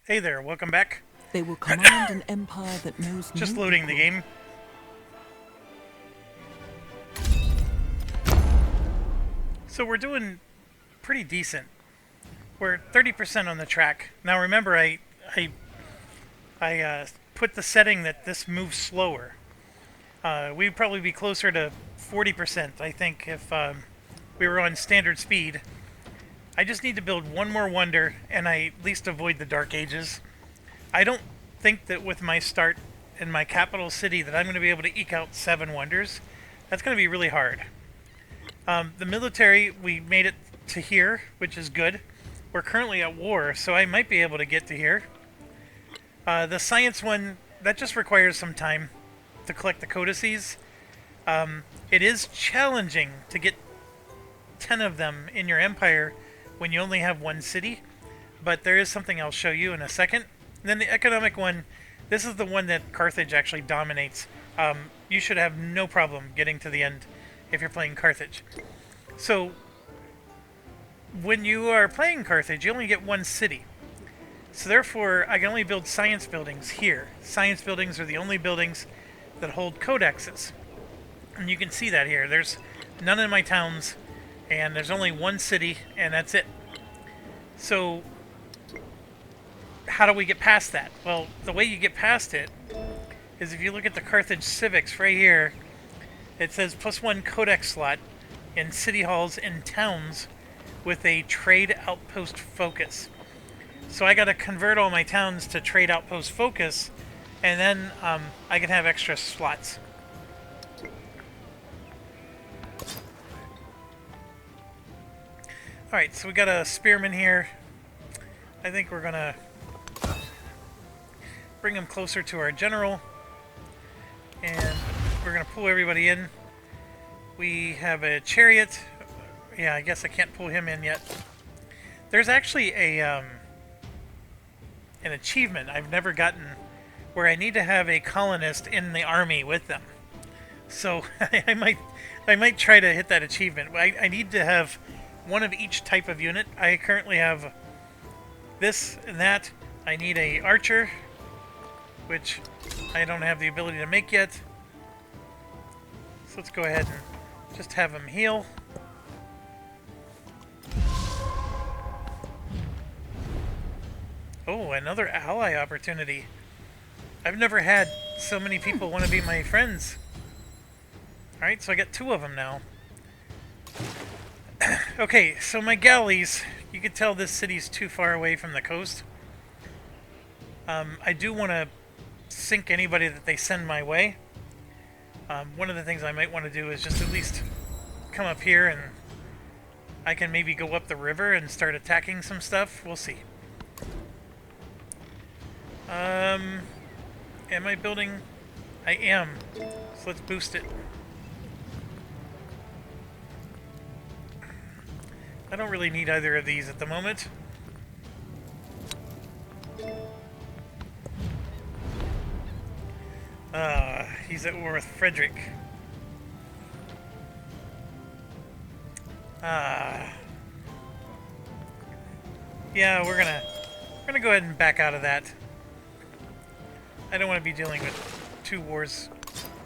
Hey there, welcome back. They will command an empire that knows Just no loading the equal. game. So we're doing pretty decent. We're 30% on the track. Now remember, I put the setting that this moves slower. We'd probably be closer to 40%, I think, if we were on standard speed. I just need to build one more wonder, and I at least avoid the Dark Ages. I don't think that with my start in my capital city that I'm going to be able to eke out 7 wonders. That's going to be really hard. The military, we made it to here, which is good. We're currently at war, so I might be able to get to here. The science one, that just requires some time to collect the codices. It is challenging to get 10 of them in your empire when you only have one city, but there is something I'll show you in a second. And then the economic one, this is the one that Carthage actually dominates. You should have no problem getting to the end if you're playing Carthage. So, when you are playing Carthage, you only get one city. So therefore, I can only build science buildings here. Science buildings are the only buildings that hold codexes. And you can see that here. There's none in my towns, and there's only one city, and that's it. So, how do we get past that? Well, the way you get past it is if you look at the Carthage civics right here, it says +1 codex slot in city halls and towns with a trade outpost focus. So I gotta convert all my towns to trade outpost focus, and then I can have extra slots. Alright, so we got a spearman here. I think we're gonna bring him closer to our general, and we're gonna pull everybody in. We have a chariot. Yeah, I guess I can't pull him in yet. There's actually an achievement I've never gotten where I need to have a colonist in the army with them. So I might try to hit that achievement. I need to have one of each type of unit. I currently have this and that. I need a archer, which I don't have the ability to make yet. So let's go ahead and just have him heal. Oh, another ally opportunity. I've never had so many people want to be my friends. Alright, so I got 2 of them now. Okay, so my galleys, you can tell this city's too far away from the coast. I do want to sink anybody that they send my way. One of the things I might want to do is just at least come up here and I can maybe go up the river and start attacking some stuff. We'll see. Am I building? I am. So let's boost it. I don't really need either of these at the moment. He's at war with Frederick. Yeah, we're gonna go ahead and back out of that. I don't want to be dealing with 2 wars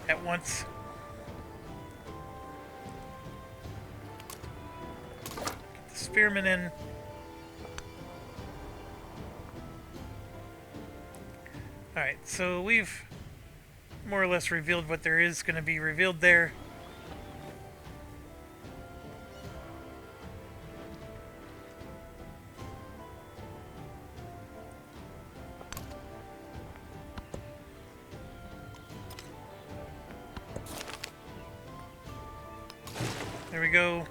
at once. Get the spearmen in. Alright, so we've more or less revealed what there is going to be revealed there. There we go.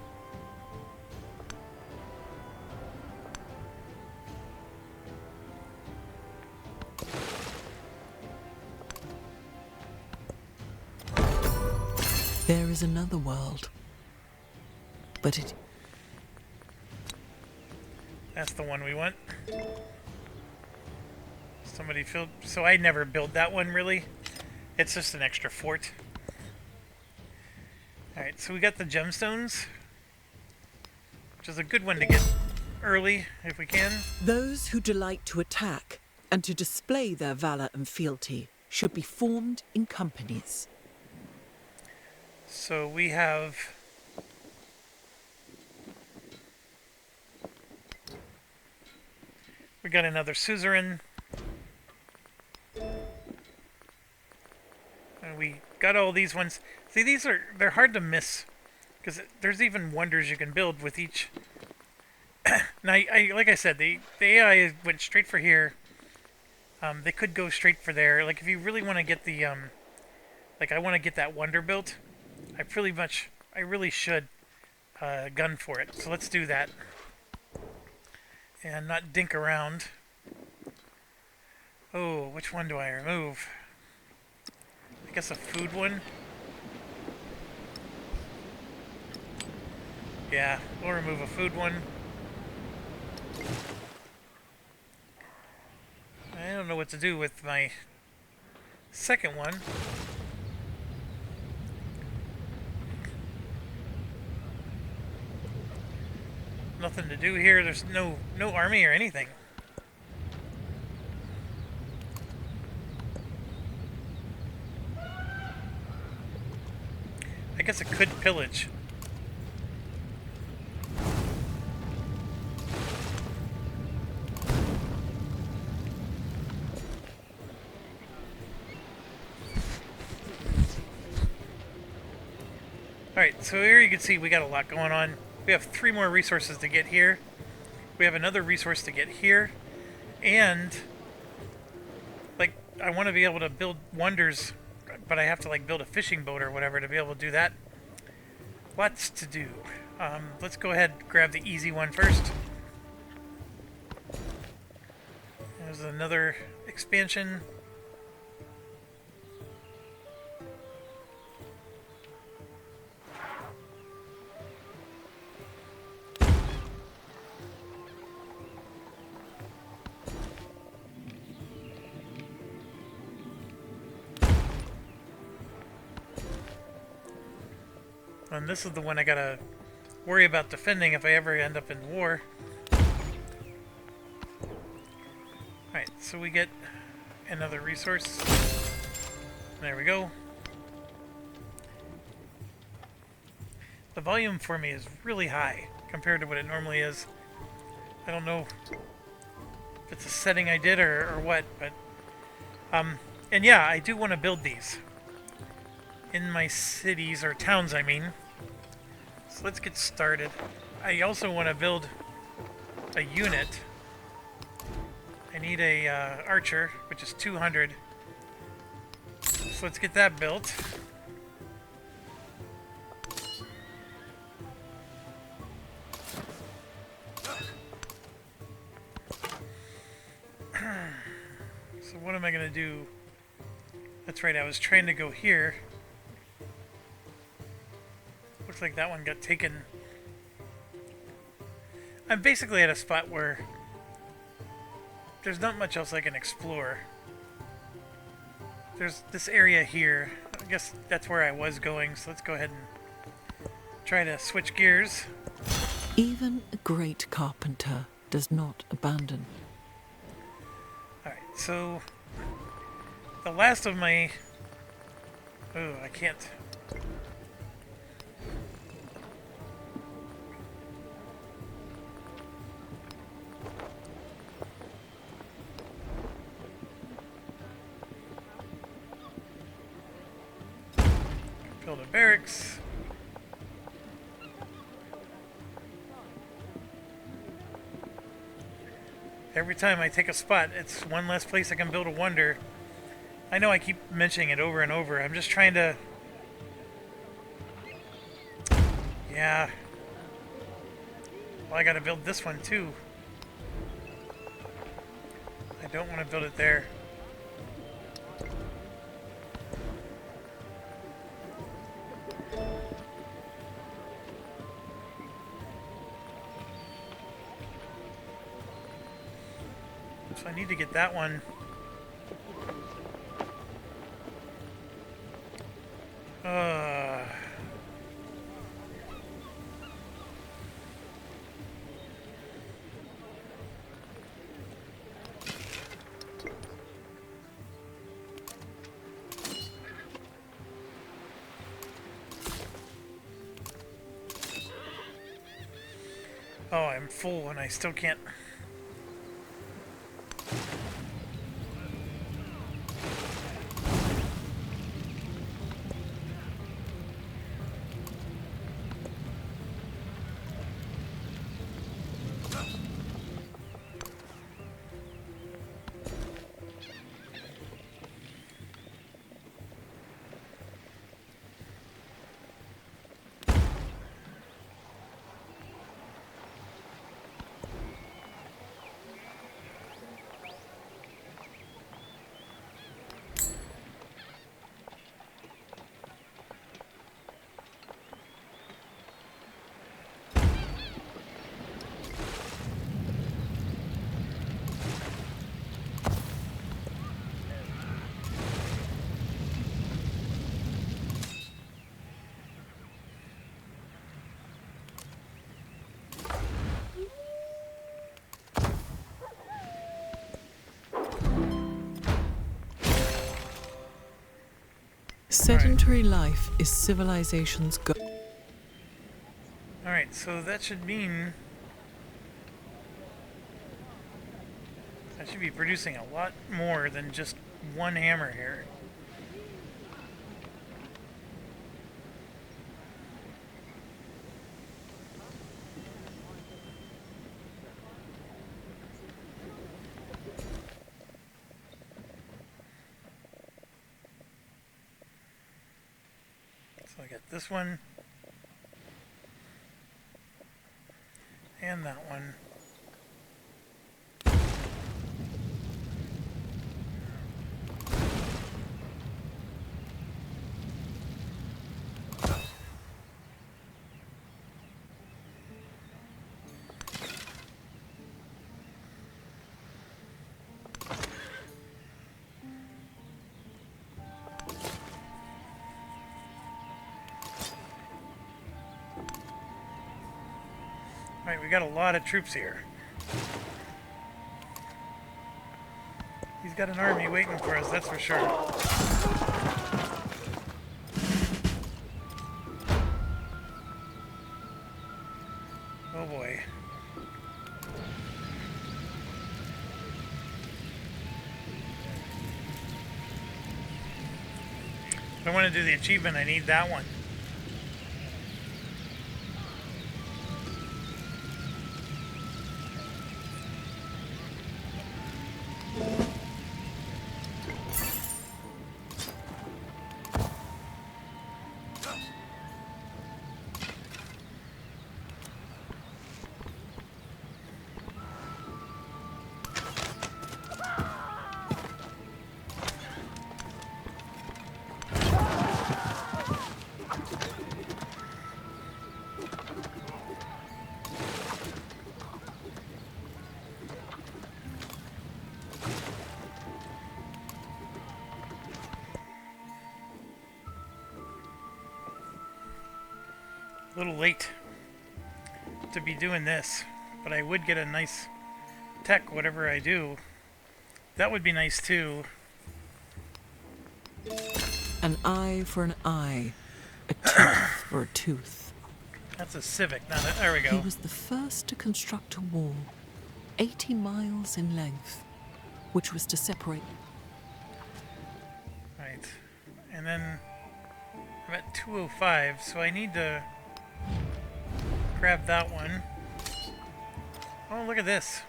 There is another world. But it... That's the one we want. Somebody filled... So I never build that one, really. It's just an extra fort. Alright, so we got the gemstones, which is a good one to get early, if we can. Those who delight to attack and to display their valour and fealty should be formed in companies. So we have... We got another suzerain. And we got all these ones. See, they're hard to miss. Because there's even wonders you can build with each. Now, like I said, the AI went straight for here. They could go straight for there. Like, if you really want to get the, like, I want to get that wonder built, I really should gun for it. So let's do that. And not dink around. Oh, which one do I remove? I guess a food one? Yeah, we'll remove a food one. I don't know what to do with my second one. Nothing to do here. There's no army or anything. I guess it could pillage. Alright, so here you can see we got a lot going on. We have 3 more resources to get here. We have another resource to get here. And, like, I want to be able to build wonders, but I have to, like, build a fishing boat or whatever to be able to do that. Lots to do. Let's go ahead and grab the easy one first. There's another expansion. And this is the one I gotta worry about defending if I ever end up in war. Alright, so we get another resource. There we go. The volume for me is really high compared to what it normally is. I don't know if it's a setting I did or what, but... and yeah, I do want to build these. In my cities, or towns, I mean. So let's get started. I also want to build a unit. I need a archer, which is 200. So let's get that built. So what am I going to do? That's right, I was trying to go here. Looks like that one got taken. I'm basically at a spot where there's not much else I can explore. There's this area here. I guess that's where I was going, so let's go ahead and try to switch gears. Even a great carpenter does not abandon. Alright, so the last of my... Oh, I can't... Build a barracks. Every time I take a spot, it's one less place I can build a wonder. I know I keep mentioning it over and over. I'm just trying to... Yeah. Well, I gotta build this one too. I don't want to build it there. So I need to get that one. Oh, I'm full and I still can't. Sedentary life is civilization's goal. Alright, so that should mean I should be producing a lot more than just one hammer here. So I got this one and that one. Alright, we got a lot of troops here. He's got an army waiting for us, that's for sure. Oh boy. If I want to do the achievement, I need that one. A little late to be doing this, but I would get a nice tech whatever I do. That would be nice too. An eye for an eye, a tooth for a tooth. That's a Civic. Now there we He go. was the first to construct a wall, 80 miles in length, which was to separate. Right. And then I'm at 205, so I need to grab that one. Oh, look at this.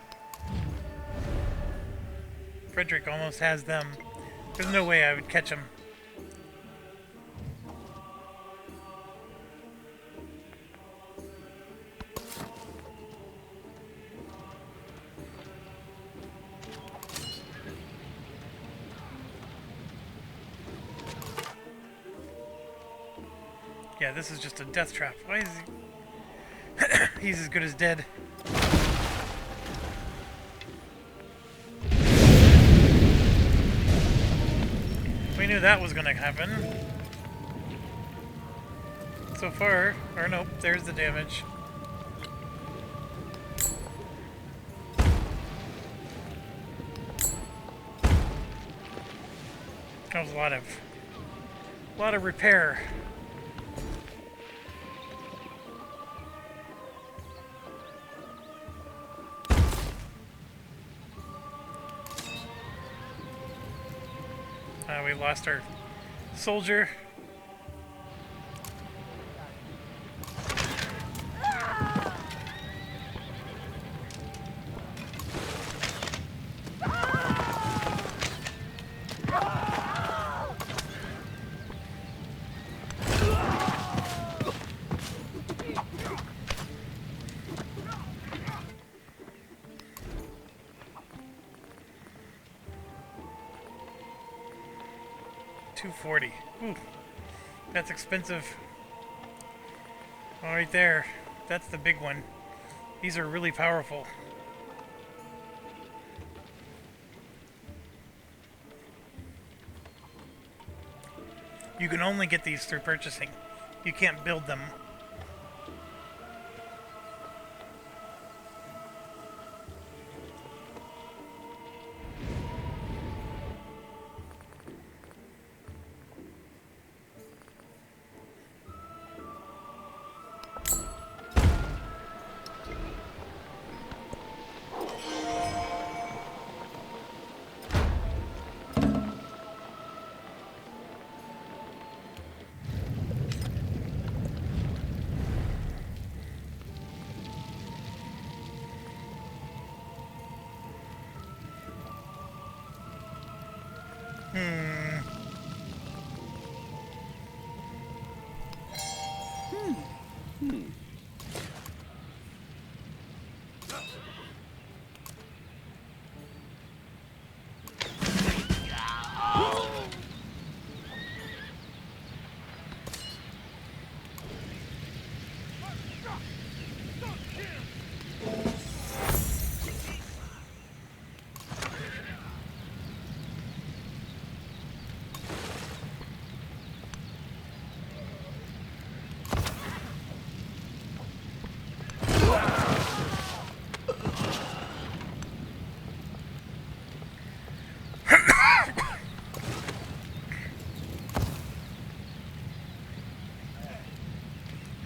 Frederick almost has them. There's no way I would catch him. Yeah, this is just a death trap. Why is he... He's as good as dead. We knew that was going to happen. So far, or nope, there's the damage. That was a lot of repair. We lost our soldier. $240. Ooh, that's expensive. All right there. That's the big one. These are really powerful. You can only get these through purchasing. You can't build them.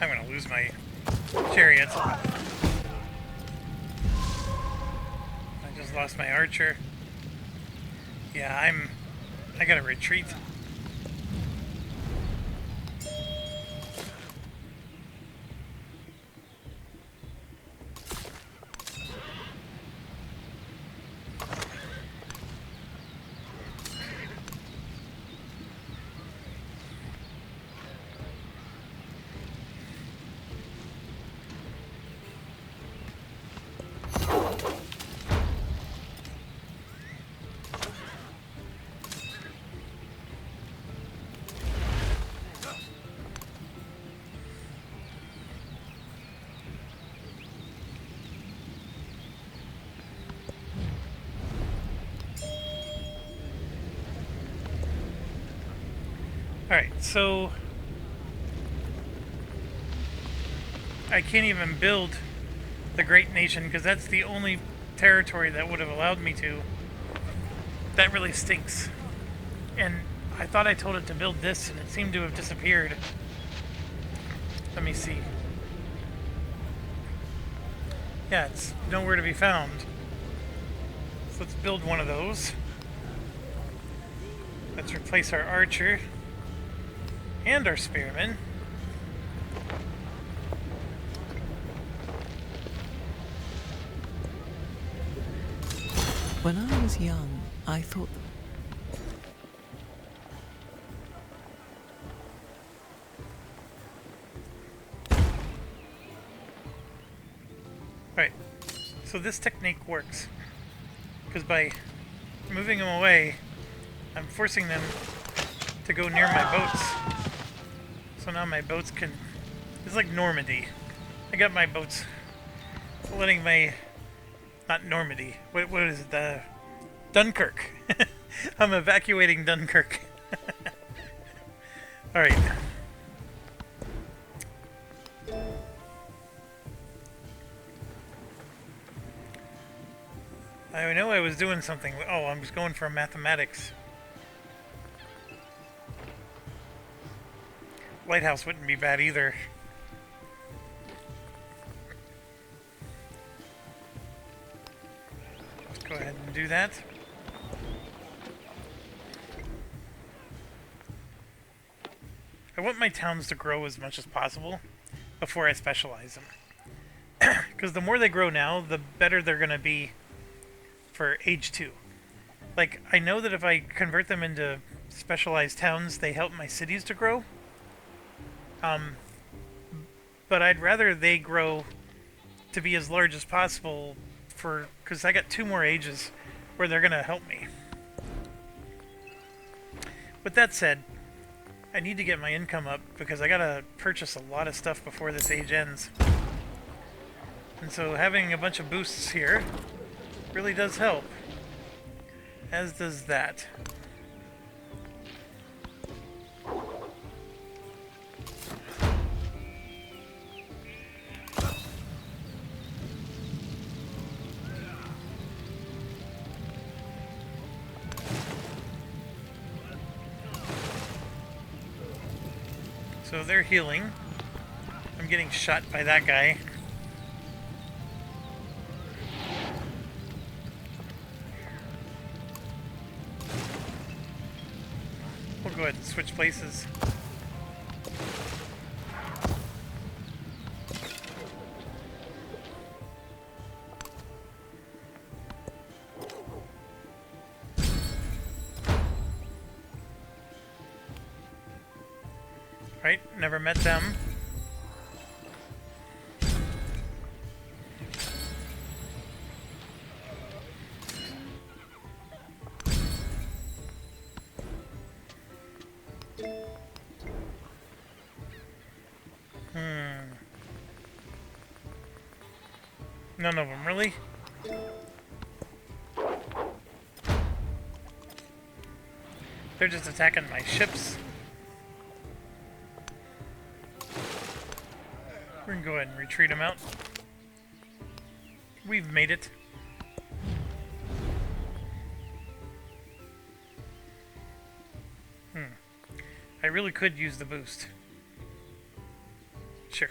I'm gonna lose my chariots. I just lost my archer. Yeah, I gotta retreat. Alright, so I can't even build the Great Nation because that's the only territory that would have allowed me to. That really stinks. And I thought I told it to build this and it seemed to have disappeared. Let me see. Yeah, it's nowhere to be found. So let's build one of those. Let's replace our archer and our spearman. When I was young, I thought Right. So this technique works. Because by moving them away, I'm forcing them to go near my boats. So now my boats can... It's like Normandy. I got my boats letting my... Not Normandy. What is it? Dunkirk. I'm evacuating Dunkirk. Alright. I know I was doing something. Oh, I'm just going for mathematics. Lighthouse wouldn't be bad either. Let's go ahead and do that. I want my towns to grow as much as possible before I specialize them. Because the more they grow now, the better they're going to be for age 2. Like, I know that if I convert them into specialized towns, they help my cities to grow. But I'd rather they grow to be as large as possible because I got 2 more ages where they're going to help me. With that said, I need to get my income up because I gotta purchase a lot of stuff before this age ends. And so having a bunch of boosts here really does help. As does that. So they're healing. I'm getting shot by that guy. We'll go ahead and switch places. Right, never met them. None of them, really? They're just attacking my ships. We're gonna go ahead and retreat them out. We've made it. I really could use the boost. Sure.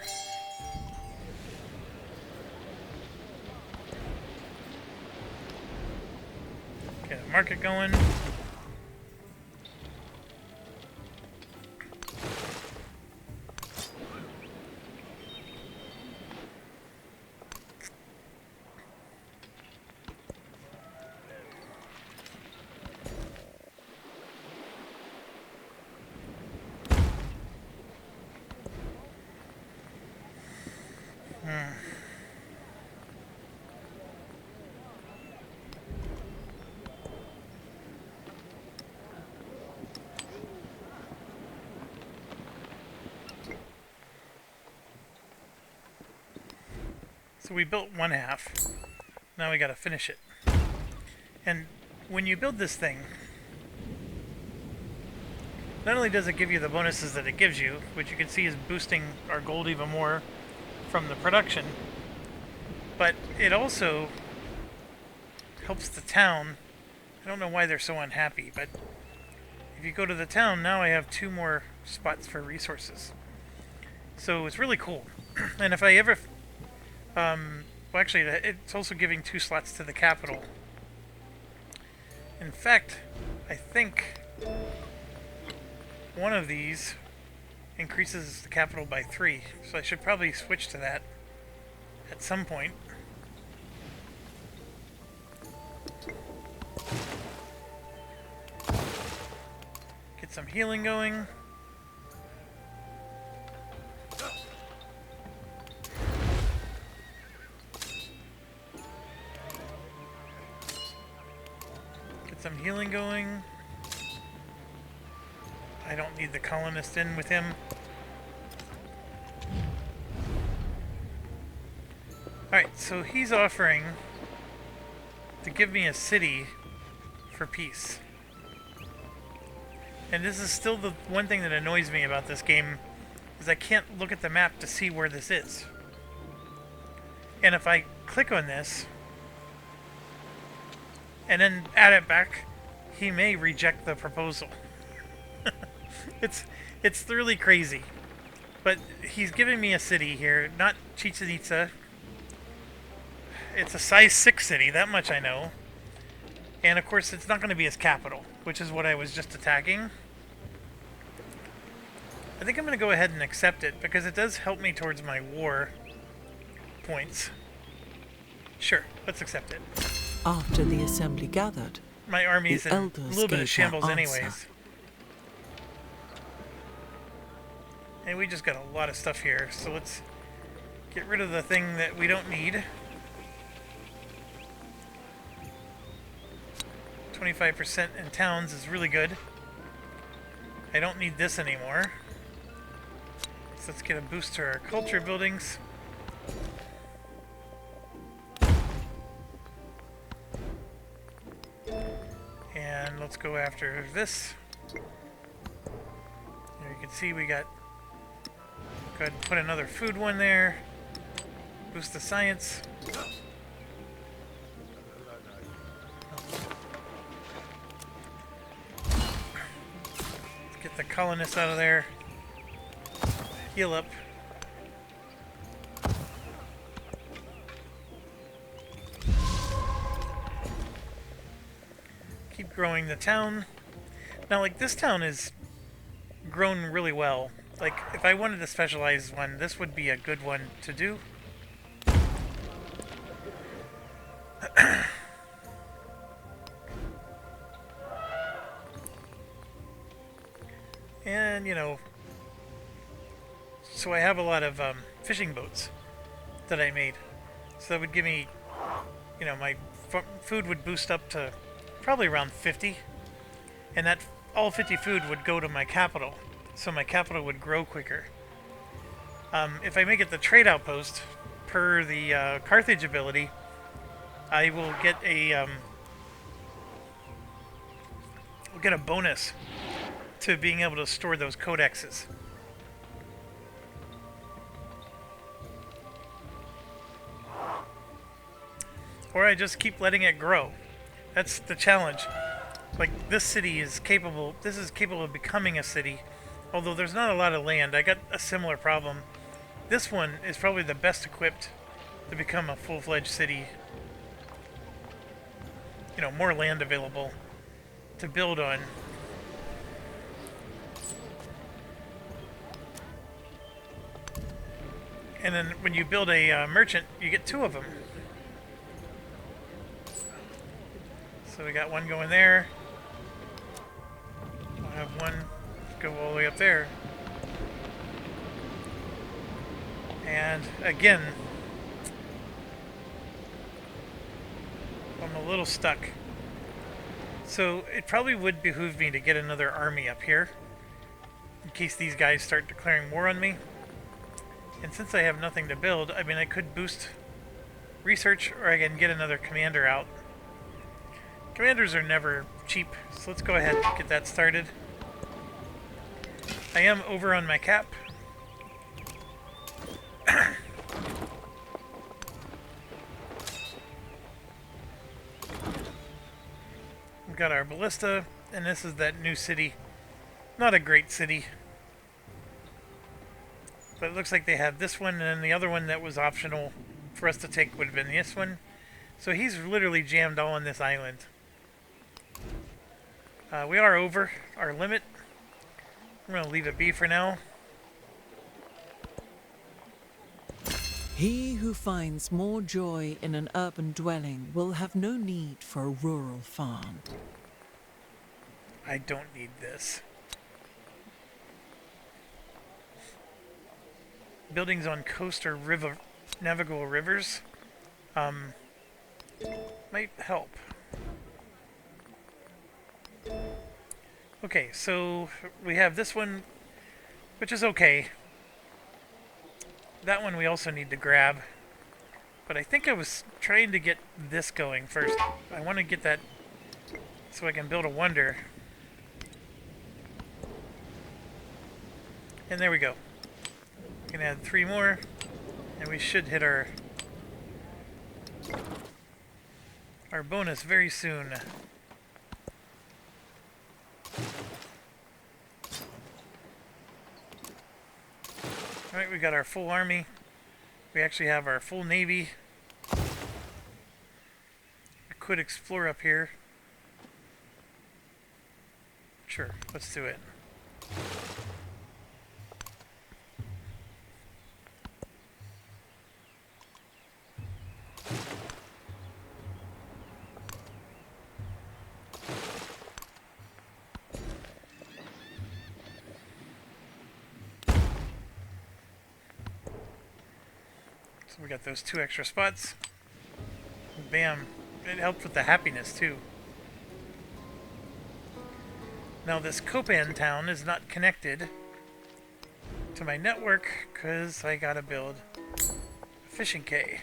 Get the market going. So we built one half. Now we gotta finish it. And when you build this thing, not only does it give you the bonuses that it gives you, which you can see is boosting our gold even more from the production, but it also helps the town. I don't know why they're so unhappy, but if you go to the town, now I have 2 more spots for resources. So it's really cool. And if I ever... well, actually, it's also giving 2 slots to the capital. In fact, I think one of these increases the capital by 3, so I should probably switch to that at some point. Get some healing going. Get some healing going. I don't need the colonist in with him. Alright, so he's offering to give me a city for peace. And this is still the one thing that annoys me about this game, is I can't look at the map to see where this is. And if I click on this, and then add it back, he may reject the proposal. It's really crazy. But he's giving me a city here, not Chichen Itza. It's a size 6 city, that much I know. And of course it's not going to be his capital, which is what I was just attacking. I think I'm going to go ahead and accept it because it does help me towards my war points. Sure, let's accept it. After the assembly gathered, My army's the in a elders little bit gave of shambles their anyways. answer. And we just got a lot of stuff here, so let's get rid of the thing that we don't need. 25% in towns is really good. I don't need this anymore. So let's get a boost to our culture buildings. And let's go after this. Here you can see we got... Go ahead and put another food one there. Boost the science. Let's get the colonists out of there. Heal up. Keep growing the town. Now, like, this town is grown really well. Like, if I wanted to specialize one, this would be a good one to do. And, you know, so I have a lot of fishing boats that I made. So that would give me, you know, my food would boost up to probably around 50. And that all 50 food would go to my capital. So my capital would grow quicker. If I make it the trade outpost, per the Carthage ability, I will get a bonus to being able to store those codexes. Or I just keep letting it grow. That's the challenge. Like, this city is capable, this is capable of becoming a city, although there's not a lot of land. I got a similar problem. This one is probably the best equipped to become a full-fledged city. You know, more land available to build on. And then when you build a merchant, you get 2 of them. So we got one going there. We'll have one go all the way up there. And again, I'm a little stuck. So it probably would behoove me to get another army up here in case these guys start declaring war on me. And since I have nothing to build, I mean, I could boost research, or I can get another commander out. Commanders are never cheap, so let's go ahead and get that started. I am over on my cap. We've got our ballista, and this is that new city. Not a great city. But it looks like they have this one, and then the other one that was optional for us to take would have been this one. So he's literally jammed all on this island. We are over our limit. I'm going to leave it be for now. He who finds more joy in an urban dwelling will have no need for a rural farm. I don't need this. Buildings on coast or river, navigable rivers might help. Okay, so we have this one, which is okay. That one we also need to grab. But I think I was trying to get this going first. I want to get that so I can build a wonder. And there we go. We can add 3 more, and we should hit our bonus very soon. Alright, we got our full army. We actually have our full navy. I could explore up here. Sure, let's do it. So we got those 2 extra spots. Bam. It helped with the happiness too. Now this Copan town is not connected to my network because I gotta build a fishing quay.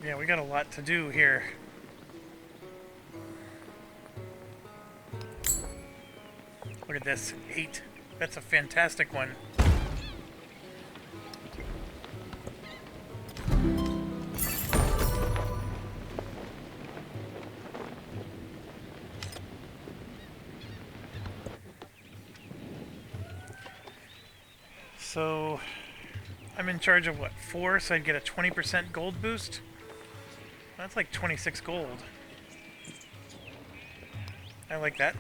Yeah, we got a lot to do here. Look at this, 8. That's a fantastic one. So, I'm in charge of what, 4, so I'd get a 20% gold boost? That's like 26 gold. I like that.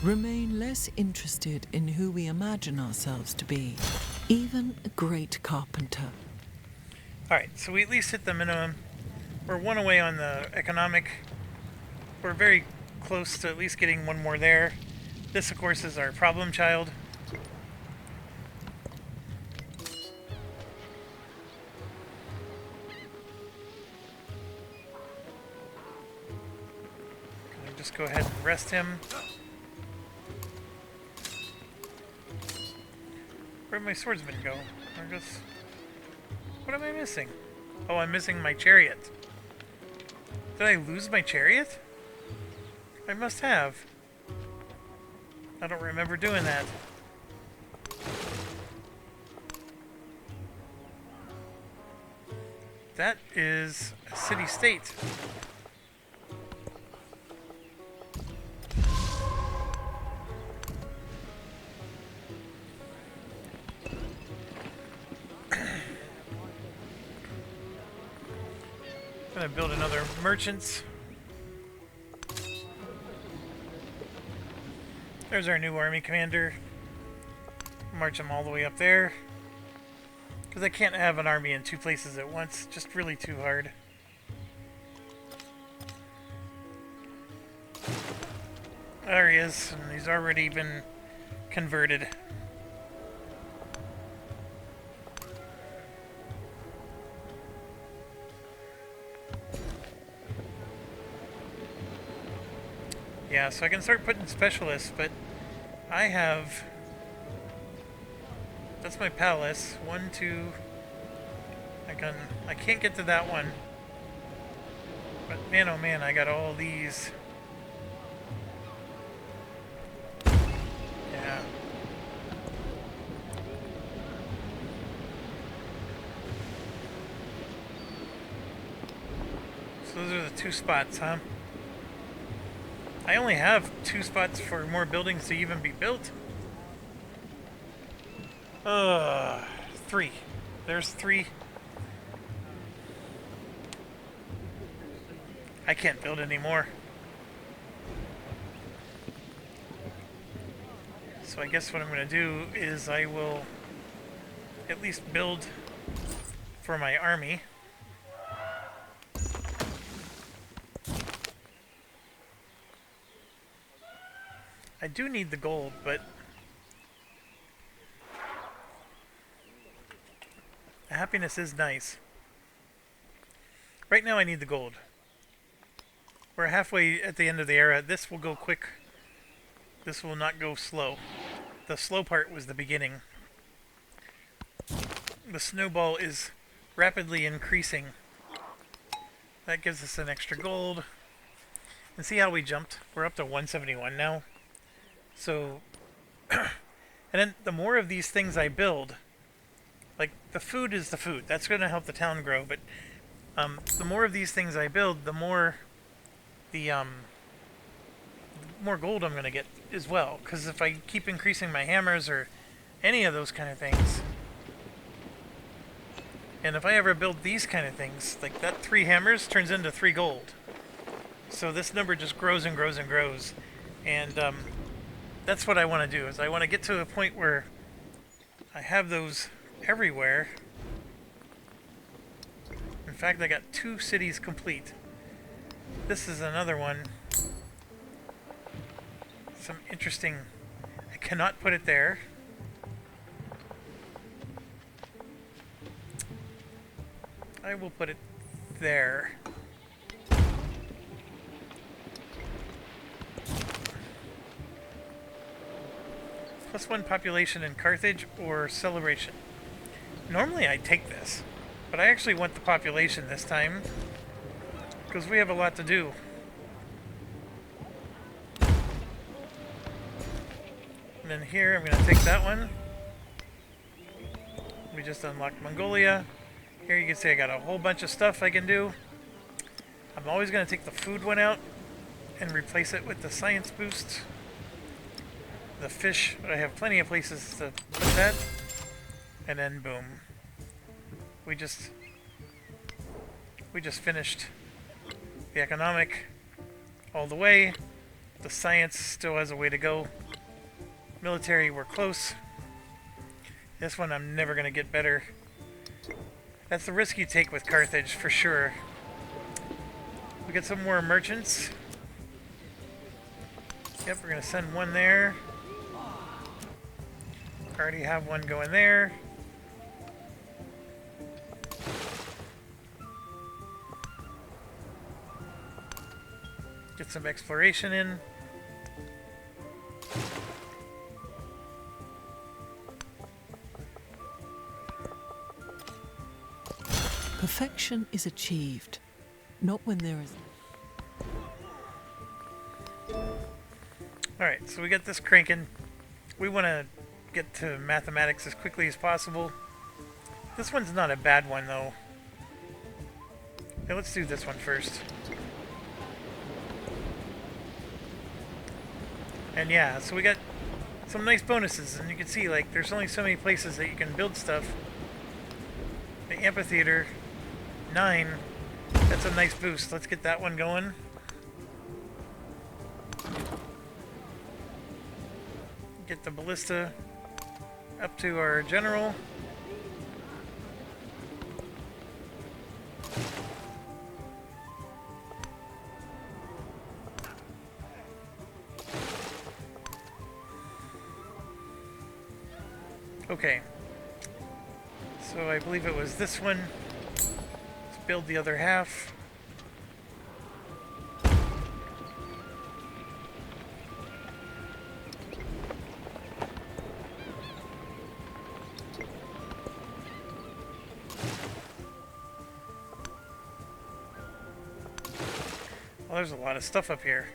Remain less interested in who we imagine ourselves to be, even a great carpenter. Alright, so we at least hit the minimum. We're 1 away on the economic. We're very close to at least getting 1 more there. This, of course, is our problem child. Gonna just go ahead and rest him. Where'd my swordsman go? Or just... What am I missing? Oh, I'm missing my chariot. Did I lose my chariot? I must have. I don't remember doing that. That is a city-state. I'm gonna build another merchants. There's our new army commander. March him all the way up there. Because I can't have an army in 2 places at once. Just really too hard. There he is. And he's already been converted. Yeah, so I can start putting specialists, but I have... That's my palace. 1, 2... I can't get to that one. But man, oh man, I got all these. Yeah. So those are the 2 spots, huh? I only have 2 spots for more buildings to even be built. 3. There's 3. I can't build anymore. So I guess what I'm going to do is I will at least build for my army. I do need the gold, but happiness is nice. Right now I need the gold. We're halfway at the end of the era. This will go quick. This will not go slow. The slow part was the beginning. The snowball is rapidly increasing. That gives us an extra gold. And see how we jumped? We're up to 171 now. So, and then the more of these things I build, like the food is the food. That's going to help the town grow. But the more of these things I build, the more more gold I'm going to get as well. Because if I keep increasing my hammers or any of those kind of things, and if I ever build these kind of things, like that 3 hammers turns into 3 gold. So this number just grows and grows and grows. And that's what I want to do, is I want to get to a point where I have those everywhere. In fact, I got 2 cities complete. This is another one. Some interesting... I cannot put it there. I will put it there. +1 population in Carthage or celebration. Normally I take this, but I actually want the population this time because we have a lot to do. And then here I'm going to take that one. We just unlocked Mongolia. Here you can see I got a whole bunch of stuff I can do. I'm always going to take the food one out and replace it with the science boost. The fish, I have plenty of places to put that. And then boom. We just finished the economic all the way. The science still has a way to go. Military, we're close. This one I'm never going to get better. That's the risk you take with Carthage, for sure. We get some more merchants. Yep, we're going to send one there. Already have one going there. Get some exploration in. Perfection is achieved, not when there is... Alright, so we got this cranking. We want to get to mathematics as quickly as possible. This one's not a bad one, though. Okay, let's do this one first. And yeah, so we got some nice bonuses, and you can see, like, there's only so many places that you can build stuff. The amphitheater, 9. That's a nice boost. Let's get that one going. Get the ballista up to our general. Okay. So I believe it was this one. Let's build the other half. Well, there's a lot of stuff up here.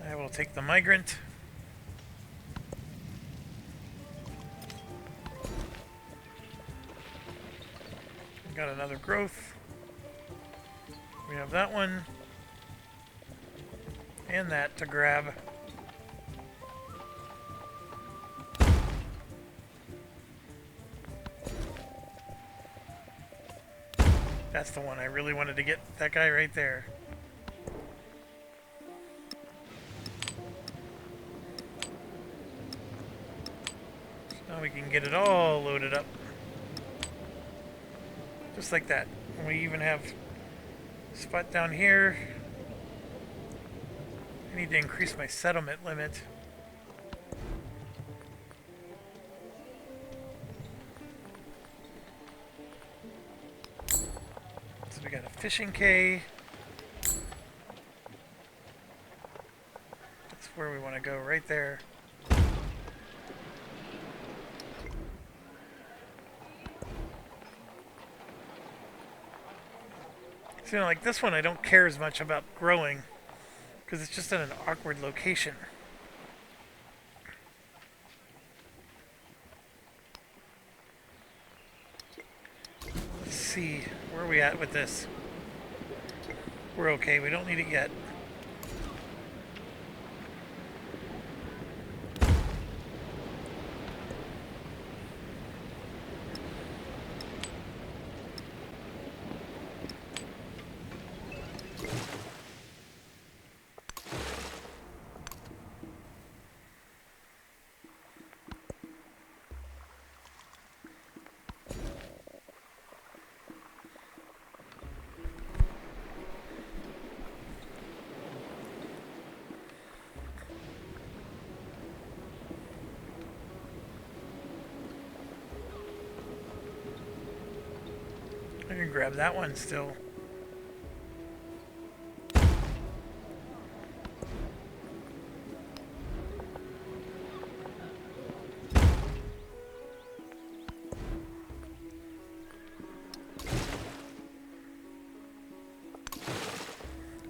I will take the migrant. Got another growth. We have that one. And that to grab. That's the one I really wanted to get. That guy right there. So now we can get it all loaded up. Just like that. And we even have a spot down here. I need to increase my settlement limit. So we got a fishing quay. That's where we want to go, right there. So, you know, like this one I don't care as much about growing, because it's just in an awkward location. Let's see, where are we at with this? We're okay, we don't need it yet. I can grab that one still.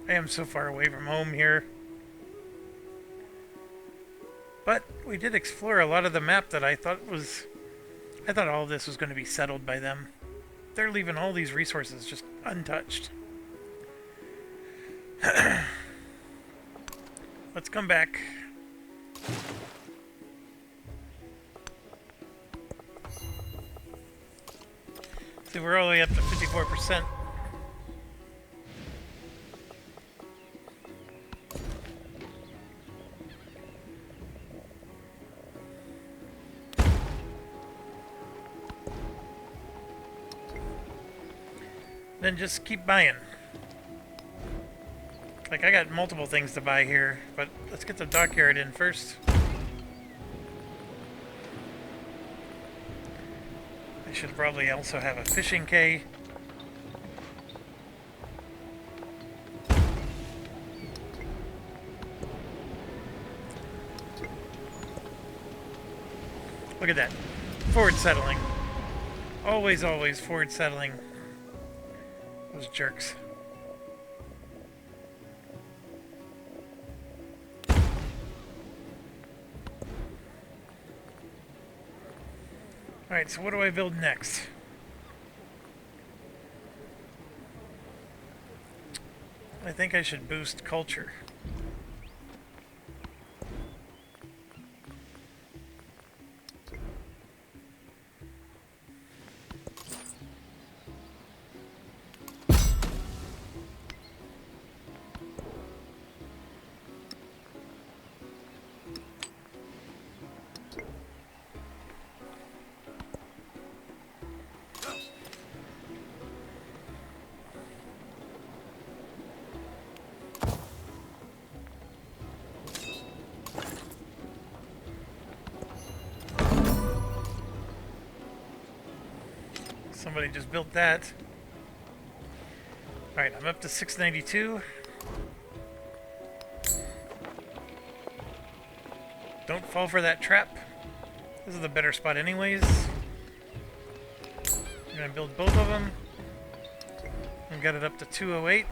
I am so far away from home here. But we did explore a lot of the map that I thought all of this was going to be settled by them. They're leaving all these resources just untouched. Let's come back. See, we're all the way up to 54%. Then just keep buying. Like, I got multiple things to buy here, but let's get the dockyard in first. I should probably also have a fishing quay. Look at that. Forward settling. Always, always forward settling. Those jerks. Alright, so what do I build next? I think I should boost culture. Somebody just built that. Alright, I'm up to 692. Don't fall for that trap. This is the better spot anyways. I'm gonna build both of them. And got it up to 208.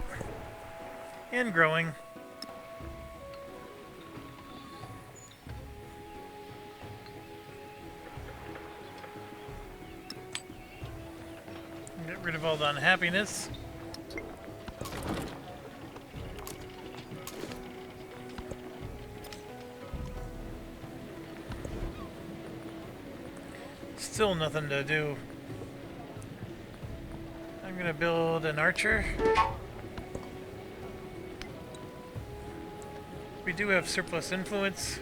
And growing. Get rid of all the unhappiness. Still nothing to do. I'm gonna build an archer. We do have surplus influence.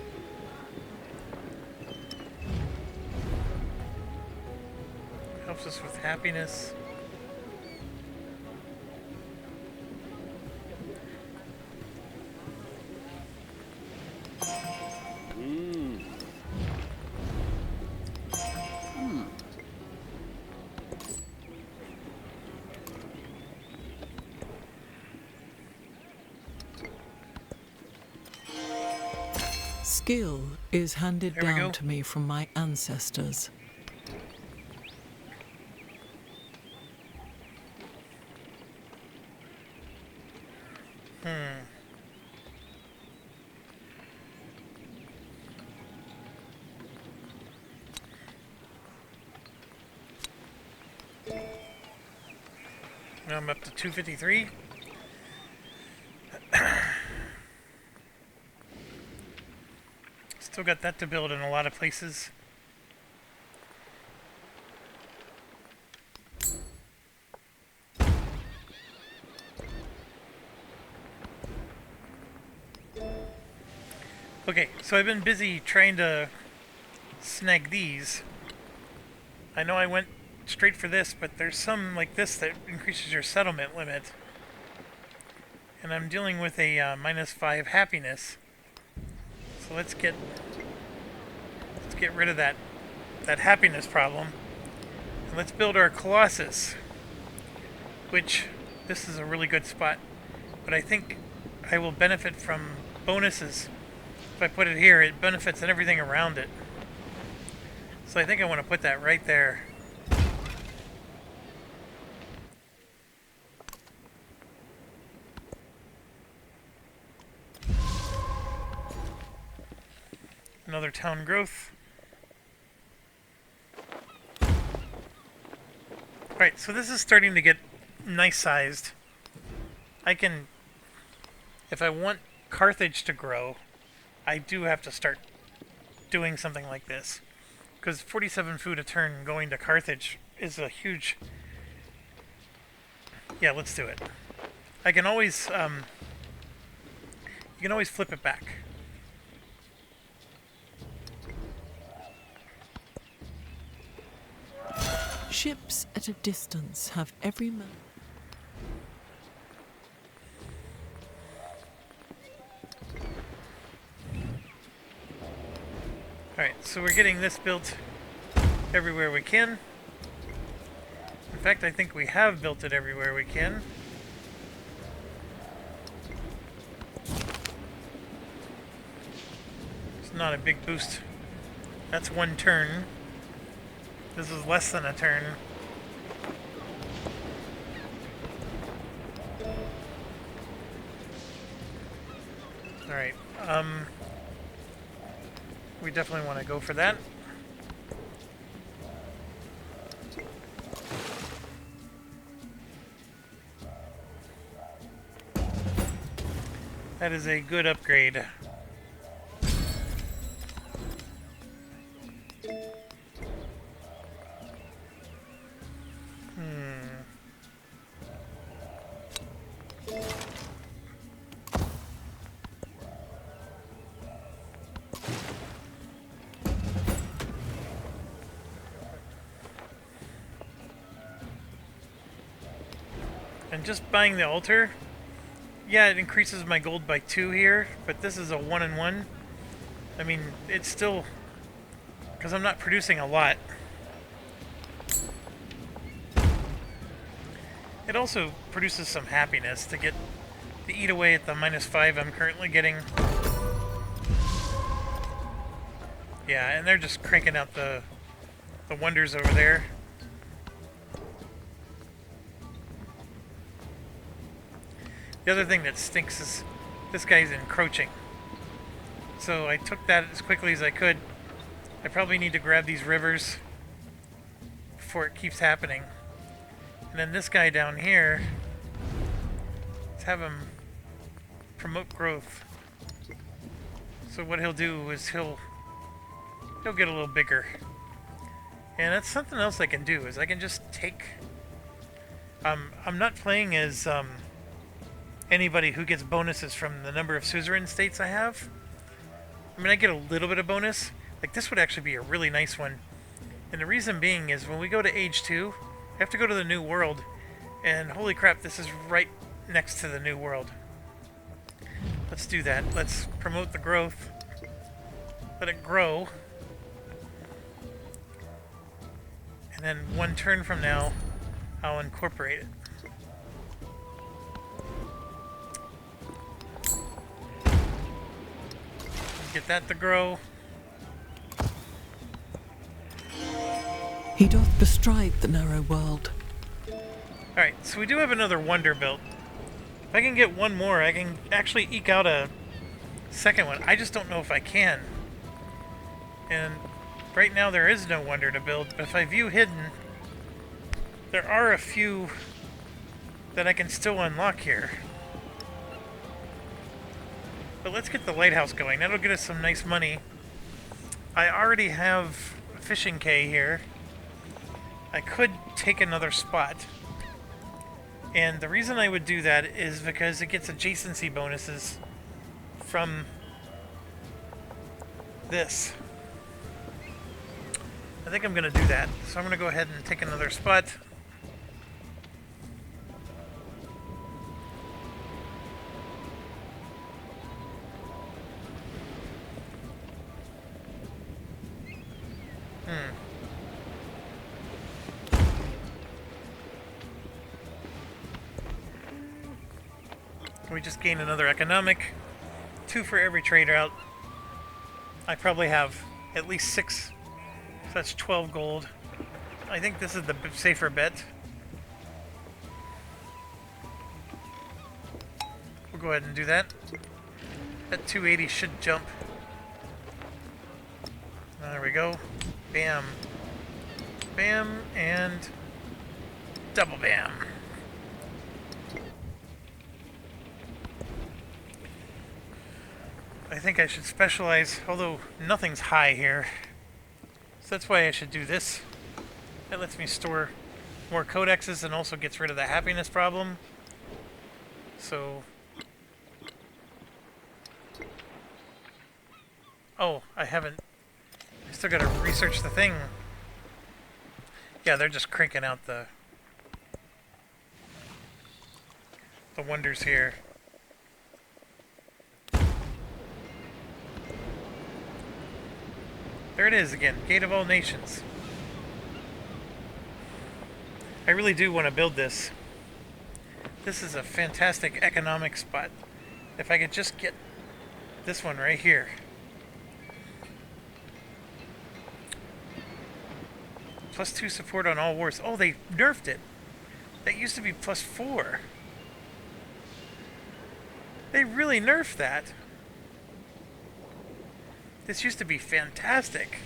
Helps us with happiness. Skill is handed down to me from my ancestors. Now I'm up to 253. Still got that to build in a lot of places. Okay, so I've been busy trying to snag these. I know I went straight for this, but there's some like this that increases your settlement limit. And I'm dealing with a -5 happiness. So let's get rid of that happiness problem. And let's build our Colossus. which this is a really good spot. But I think I will benefit from bonuses. If I put it here, it benefits and everything around it. So I think I want to put that right there. Another town growth. Alright, so this is starting to get nice sized. I can, if I want Carthage to grow, I do have to start doing something like this. Because 47 food a turn going to Carthage is a huge... Yeah, let's do it. I can always, you can always flip it back. Ships at a distance have every man. Alright, so we're getting this built everywhere we can. In fact, I think we have built it everywhere we can. It's not a big boost. That's one turn. This is less than a turn. Alright, we definitely want to go for that. That is a good upgrade. And just buying the altar, yeah, it increases my gold by 2 here, but this is a 1-in-1. I mean, it's still, because I'm not producing a lot. It also produces some happiness to get to eat away at the -5 I'm currently getting. Yeah, and they're just cranking out the wonders over there. The other thing that stinks is this guy's encroaching. So I took that as quickly as I could. I probably need to grab these rivers before it keeps happening. And then this guy down here, let's have him promote growth. So what he'll do is he'll get a little bigger. And that's something else I can do, is I can just take... I'm not playing as anybody who gets bonuses from the number of suzerain states I have. I mean, I get a little bit of bonus. Like, this would actually be a really nice one. And the reason being is when we go to Age 2, I have to go to the New World. And holy crap, this is right next to the New World. Let's do that. Let's promote the growth. Let it grow. And then one turn from now, I'll incorporate it. Get that to grow. He doth bestride the narrow world. Alright, so we do have another wonder built. If I can get one more, I can actually eke out a second one. I just don't know if I can. And right now there is no wonder to build, but if I view hidden, there are a few that I can still unlock here. But let's get the lighthouse going. That'll get us some nice money. I already have a fishing quay here. I could take another spot. And the reason I would do that is because it gets adjacency bonuses from this. I think I'm going to do that. So I'm going to go ahead and take another spot. We just gain another economic. 2 for every trade route. I probably have at least 6. So that's 12 gold. I think this is the safer bet. We'll go ahead and do that. That 280 should jump. There we go. Bam. Bam, and double bam. I think I should specialize, although nothing's high here. So that's why I should do this. That lets me store more codexes and also gets rid of the happiness problem. So... Oh, I haven't... I still gotta research the thing. Yeah, they're just cranking out the wonders here. There it is again, Gate of All Nations. I really do want to build this. This is a fantastic economic spot. If I could just get this one right here. +2 support on all wars. Oh, they nerfed it. That used to be +4. They really nerfed that. This used to be fantastic.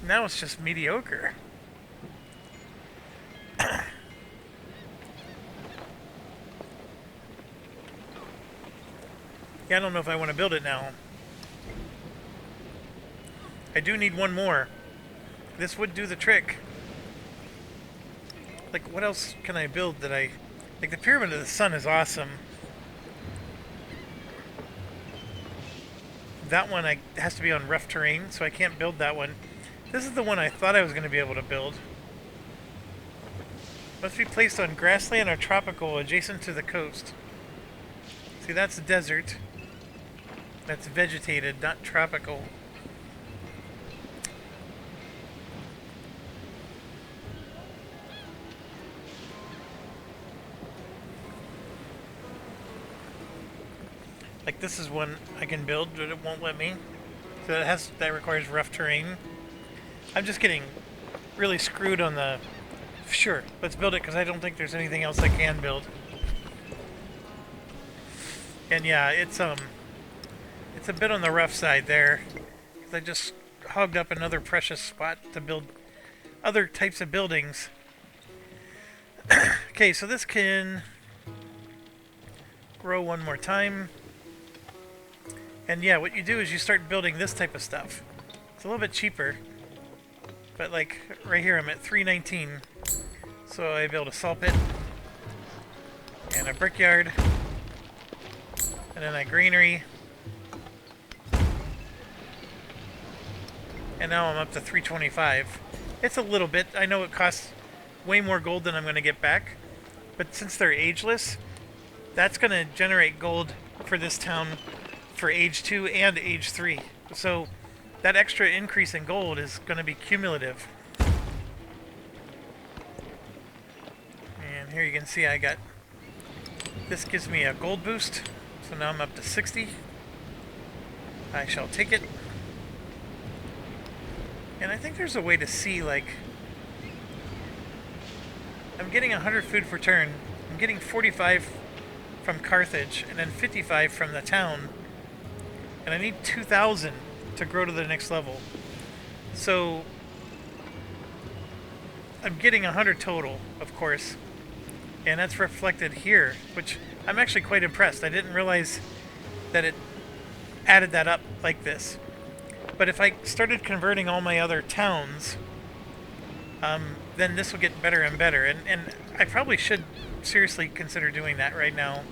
Now it's just mediocre. Yeah, I don't know if I want to build it now. I do need one more. This would do the trick. Like, what else can I build that I... Like, the Pyramid of the Sun is awesome. That one has to be on rough terrain, so I can't build that one. This is the one I thought I was going to be able to build. Must be placed on grassland or tropical adjacent to the coast. See, that's desert. That's vegetated, not tropical. Like, this is one I can build, but it won't let me. So that requires rough terrain. I'm just getting really screwed on the... Sure, let's build it because I don't think there's anything else I can build. And yeah, it's a bit on the rough side there. 'Cause I just hogged up another precious spot to build other types of buildings. Okay, so this can grow one more time. And yeah, what you do is you start building this type of stuff. It's a little bit cheaper. But like, right here I'm at 319. So I build a saw pit. And a brickyard. And then a granary. And now I'm up to 325. It's a little bit. I know it costs way more gold than I'm going to get back. But since they're ageless, that's going to generate gold for this town for age 2 and age 3. So that extra increase in gold is going to be cumulative. And here you can see I got... This gives me a gold boost. So now I'm up to 60. I shall take it. And I think there's a way to see, like... I'm getting 100 food per turn. I'm getting 45 from Carthage, and then 55 from the town. And I need 2,000 to grow to the next level. So... I'm getting 100 total, of course. And that's reflected here, which I'm actually quite impressed. I didn't realize that it added that up like this. But if I started converting all my other towns, then this will get better and better. And I probably should seriously consider doing that right now.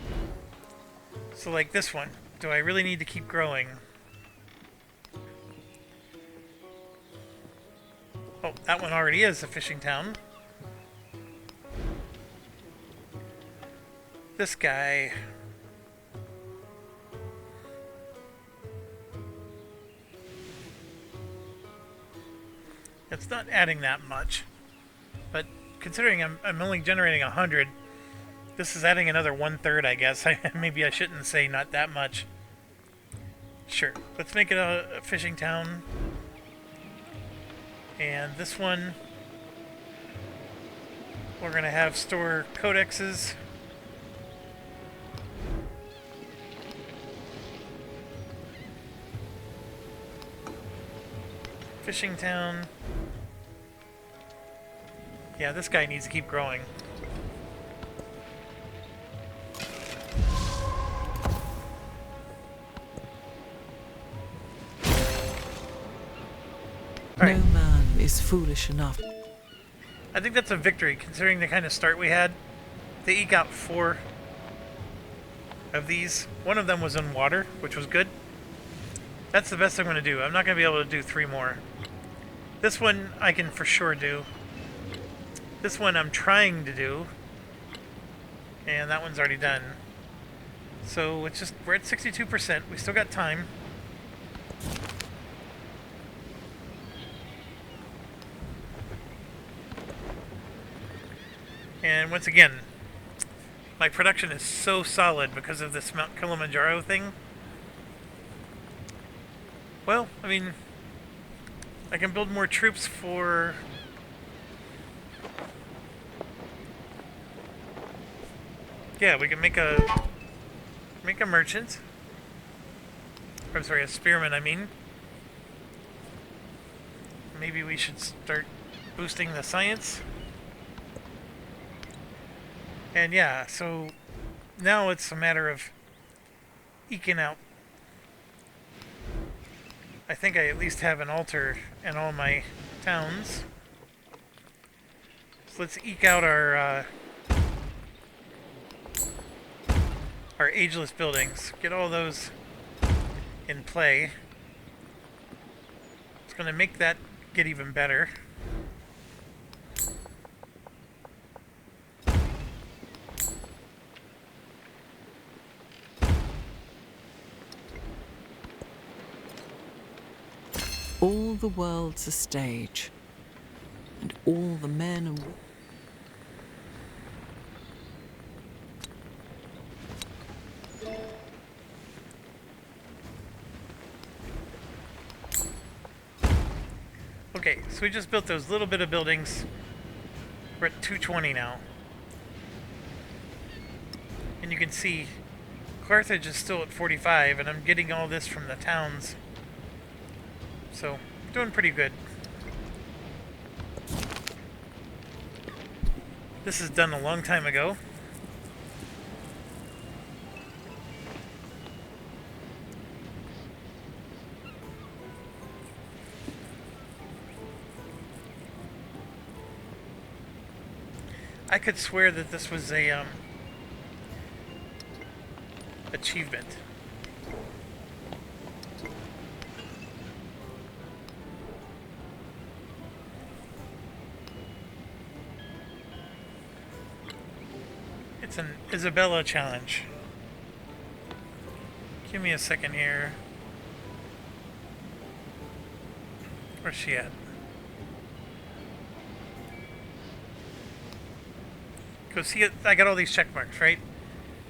So like this one, do I really need to keep growing? Oh, that one already is a fishing town. This guy... It's not adding that much, but considering I'm only generating 100, This is adding another 1/3, I guess. Maybe I shouldn't say not that much. Sure, let's make it a fishing town. And this one, we're going to have store codexes. Fishing town. Yeah, this guy needs to keep growing. No man is foolish enough. I think that's a victory, considering the kind of start we had. They eke out 4 of these. One of them was in water, which was good. That's the best I'm going to do. I'm not going to be able to do 3 more. This one I can for sure do. This one I'm trying to do. And that one's already done. So it's just, we're at 62%. We still got time. And once again, my production is so solid because of this Mount Kilimanjaro thing. Well, I mean, I can build more troops for... Yeah, we can make a merchant. I'm sorry, a spearman, I mean. Maybe we should start boosting the science. And yeah, so now it's a matter of eking out. I think I at least have an altar in all my towns. So let's eke out our ageless buildings. Get all those in play. It's going to make that get even better. All the world's a stage, and all the men and Okay, so we just built those little bit of buildings. We're at 220 now. And you can see Carthage is still at 45, and I'm getting all this from the towns. So, doing pretty good. This is done a long time ago. I could swear that this was a achievement. It's an Isabella challenge. Give me a second here. Where's she at? Go see it. I got all these check marks, right?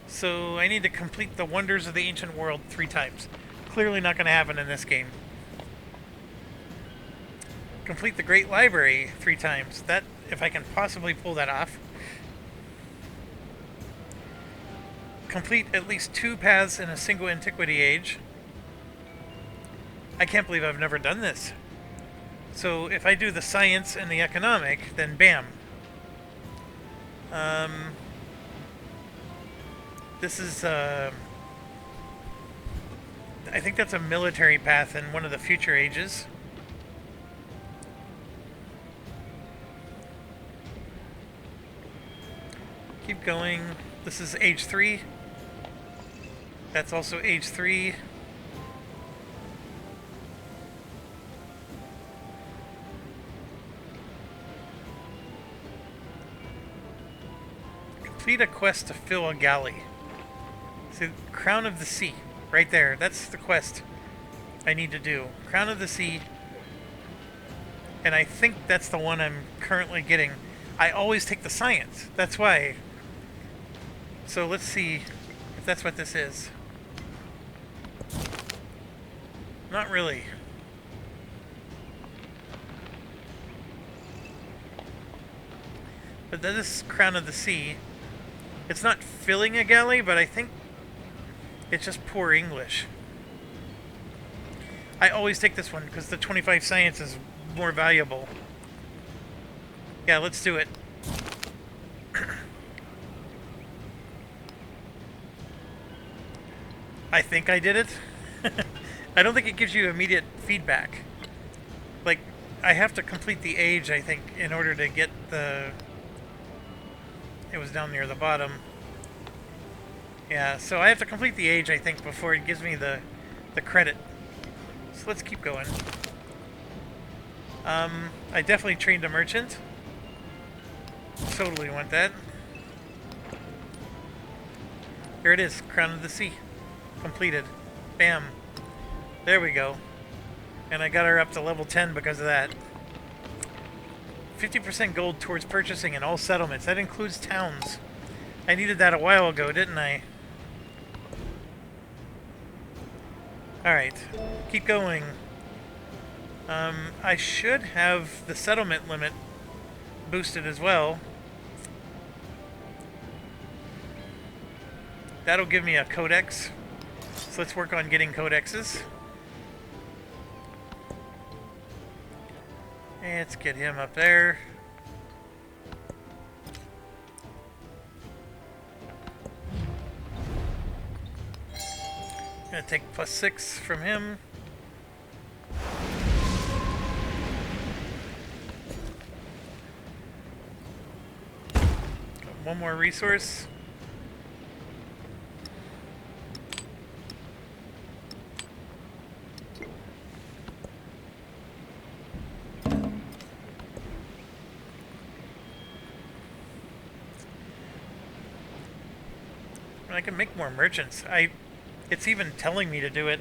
So I need to complete the Wonders of the Ancient World 3 times. Clearly not going to happen in this game. Complete the Great Library 3 times. That, if I can possibly pull that off. Complete at least 2 paths in a single antiquity age. I can't believe I've never done this. So if I do the science and the economic, then bam. This is, I think that's a military path in one of the future ages. Keep going. This is age 3. That's also age 3. Complete a quest to fill a galley. See, Crown of the Sea, right there. That's the quest I need to do. Crown of the Sea. And I think that's the one I'm currently getting. I always take the science. That's why. So let's see if that's what this is. Not really. But then this Crown of the Sea, it's not filling a galley, but I think it's just poor English. I always take this one because the 25 science is more valuable. Yeah, let's do it. I think I did it. I don't think it gives you immediate feedback. Like, I have to complete the age, I think, in order to get the... It was down near the bottom. Yeah, so I have to complete the age, I think, before it gives me the credit. So let's keep going. I definitely trained a merchant. Totally want that. Here it is, Crown of the Sea. Completed. Bam. There we go. And I got her up to level 10 because of that. 50% gold towards purchasing in all settlements. That includes towns. I needed that a while ago, didn't I? Alright. Keep going. I should have the settlement limit boosted as well. That'll give me a codex. So let's work on getting codexes. Let's get him up there. Gonna take +6 from him. Got one more resource. I can make more merchants. It's even telling me to do it.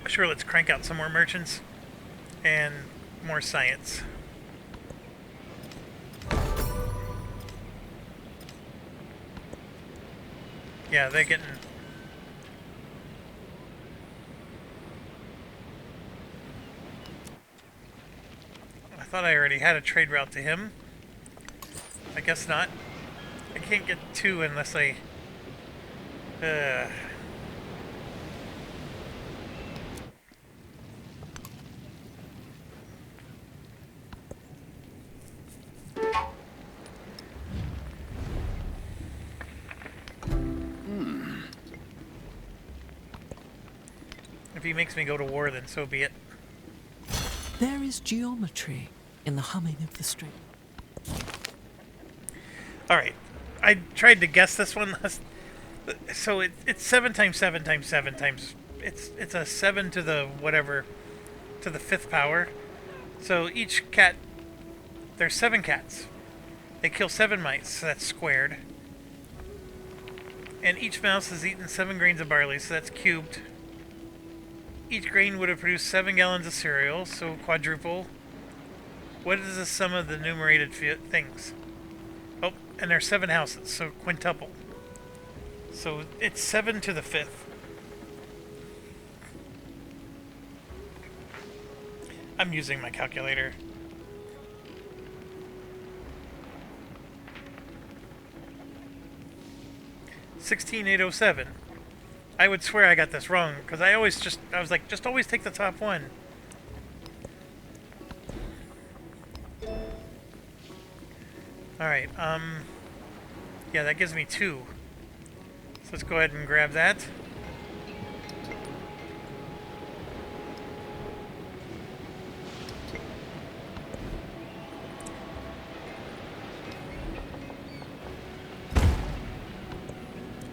Sure, let's crank out some more merchants and more science. Yeah, they're getting... I thought I already had a trade route to him. I guess not. I can't get 2 unless I... If he makes me go to war, then so be it. There is geometry in the humming of the string. Alright. I tried to guess this one. So it's 7 times 7 times 7 times... It's a 7 to the whatever... to the 5th power. So each cat... There's 7 cats. They kill 7 mice, so that's squared. And each mouse has eaten 7 grains of barley, so that's cubed. Each grain would have produced 7 gallons of cereal, so quadruple. What is the sum of the enumerated things? Oh, and there's 7 houses, so quintuple. So it's 7 to the 5th. I'm using my calculator. $16,807. I would swear I got this wrong, because I was like, just always take the top one. Alright, yeah, that gives me 2. So let's go ahead and grab that.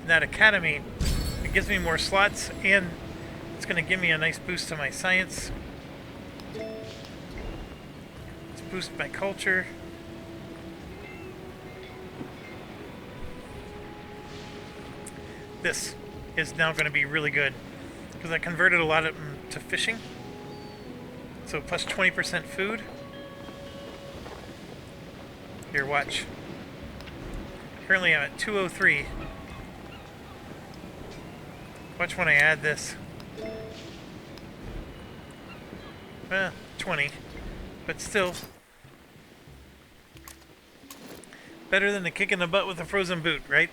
And that academy, it gives me more slots, and it's going to give me a nice boost to my science. Let's boost my culture. This is now going to be really good because I converted a lot of them to fishing. So plus 20% food. Here, watch. Currently I'm at 203. Watch when I add this. 20. But still. Better than a kick in the butt with a frozen boot, right?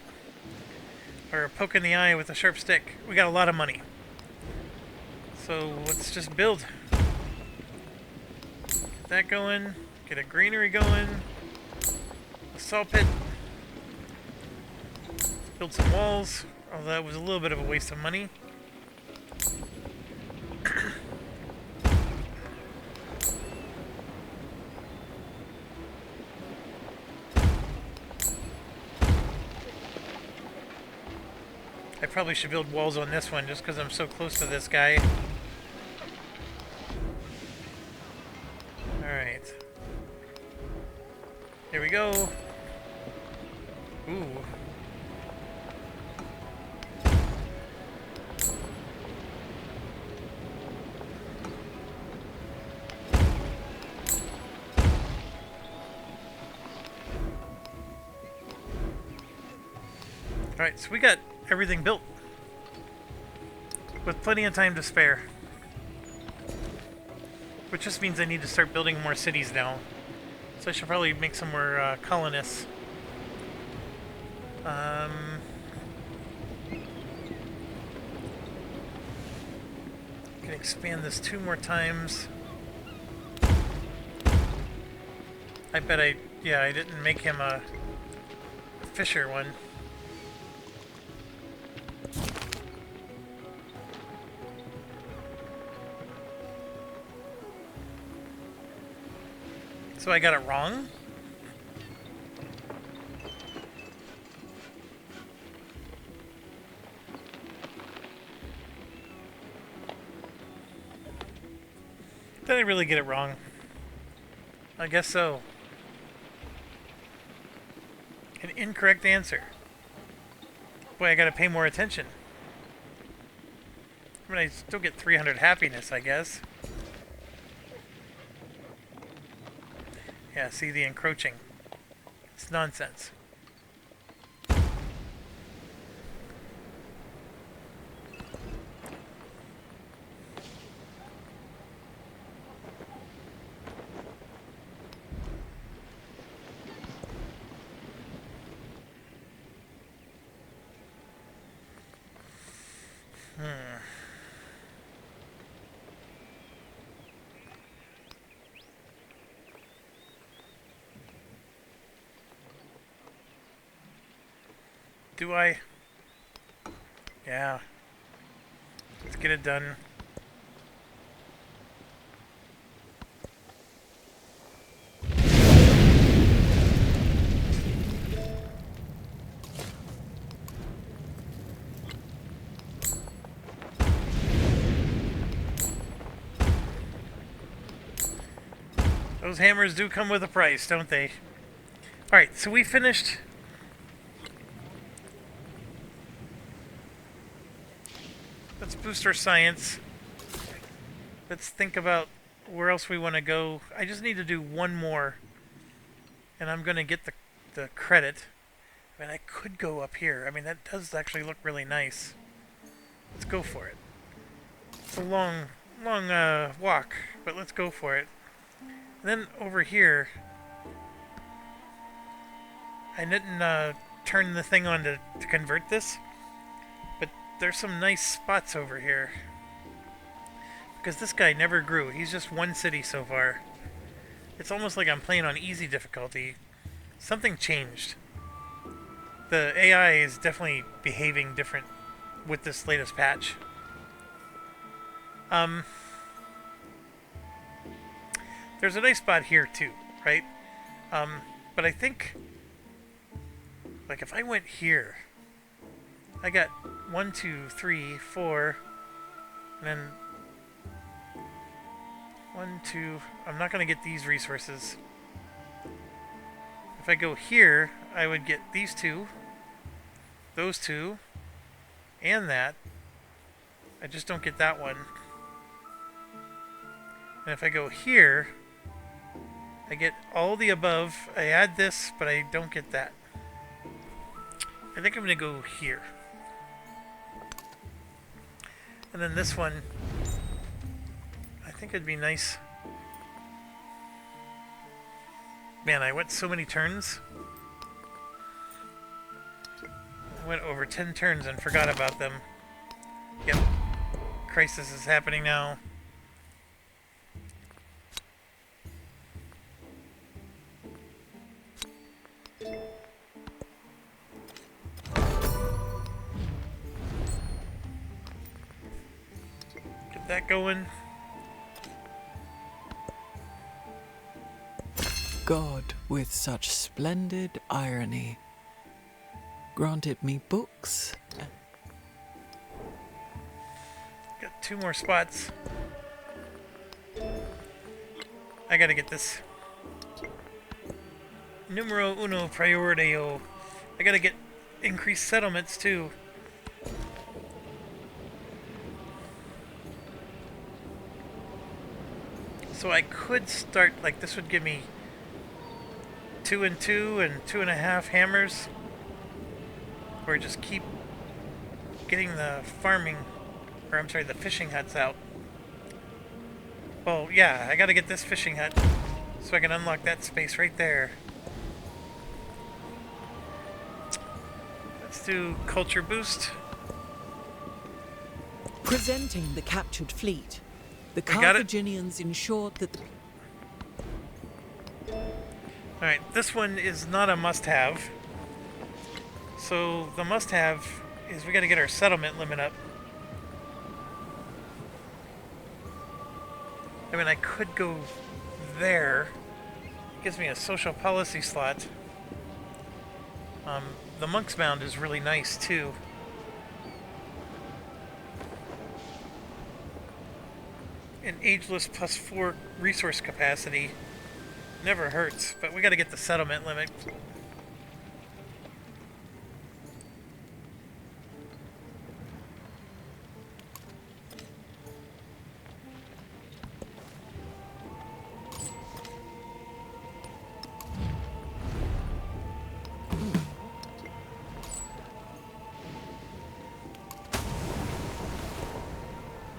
Or a poke in the eye with a sharp stick. We got a lot of money. So let's just build. Get that going. Get a granary going. A saw pit. Build some walls. Although that was a little bit of a waste of money. I probably should build walls on this one just because I'm so close to this guy. Alright. Here we go. Ooh. Alright, so we got everything built with plenty of time to spare, which just means I need to start building more cities now, so I should probably make some more colonists. Can expand this 2 more times. I bet I didn't make him a fisher one. So I got it wrong? Did I really get it wrong? I guess so. An incorrect answer. Boy, I gotta pay more attention. I mean, I still get 300 happiness, I guess. Yeah, see the encroaching. It's nonsense. Do I? Yeah. Let's get it done. Those hammers do come with a price, don't they? Alright, so we finished. Let's boost our science. Let's think about where else we want to go. I just need to do one more, and I'm going to get the credit. I mean, I could go up here. I mean, that does actually look really nice. Let's go for it. It's a long walk, but let's go for it. And then over here, I didn't turn the thing on to convert this, but there's some nice spots over here. Because this guy never grew. He's just one city so far. It's almost like I'm playing on easy difficulty. Something changed. The AI is definitely behaving different with this latest patch. There's a nice spot here too, right? But I think, like, if I went here, I got 1, 2, 3, 4, and then 1, 2. I'm not going to get these resources. If I go here, I would get these 2, those 2, and that. I just don't get that one. And if I go here, I get all the above. I add this, but I don't get that. I think I'm going to go here. And then this one, I think it'd be nice. Man, I went so many turns. I went over 10 turns and forgot about them. Yep. Crisis is happening now. Get that going. God, with such splendid irony, granted me books. Got 2 more spots. I gotta get this. Numero uno prioritio. I gotta get increased settlements too. So I could start, like, this would give me 2 and 2 and 2.5 hammers. Or just keep getting the farming, or I'm sorry, the fishing huts out. Well, yeah, I gotta get this fishing hut so I can unlock that space right there. Let's do culture boost. Presenting the captured fleet, the We got it. Carthaginians ensured that the Alright, this one is not a must-have. So the must-have is we gotta get our settlement limit up. I mean, I could go there. Gives me a social policy slot. The Monk's Mound is really nice too. An ageless +4 resource capacity never hurts, but we gotta get the settlement limit.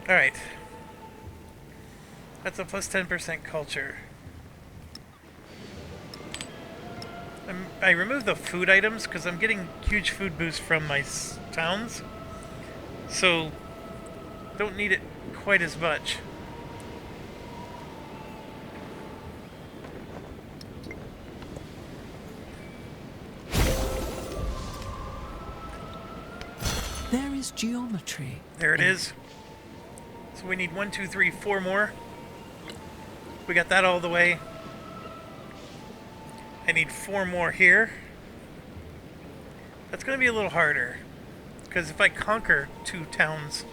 Alright. That's a +10% culture. I removed the food items because I'm getting huge food boosts from my towns. So, don't need it quite as much. there is geometry. There it is. So we need 1, 2, 3, 4 more. We got that all the way. I need 4 more here. That's going to be a little harder. Because if I conquer 2 towns,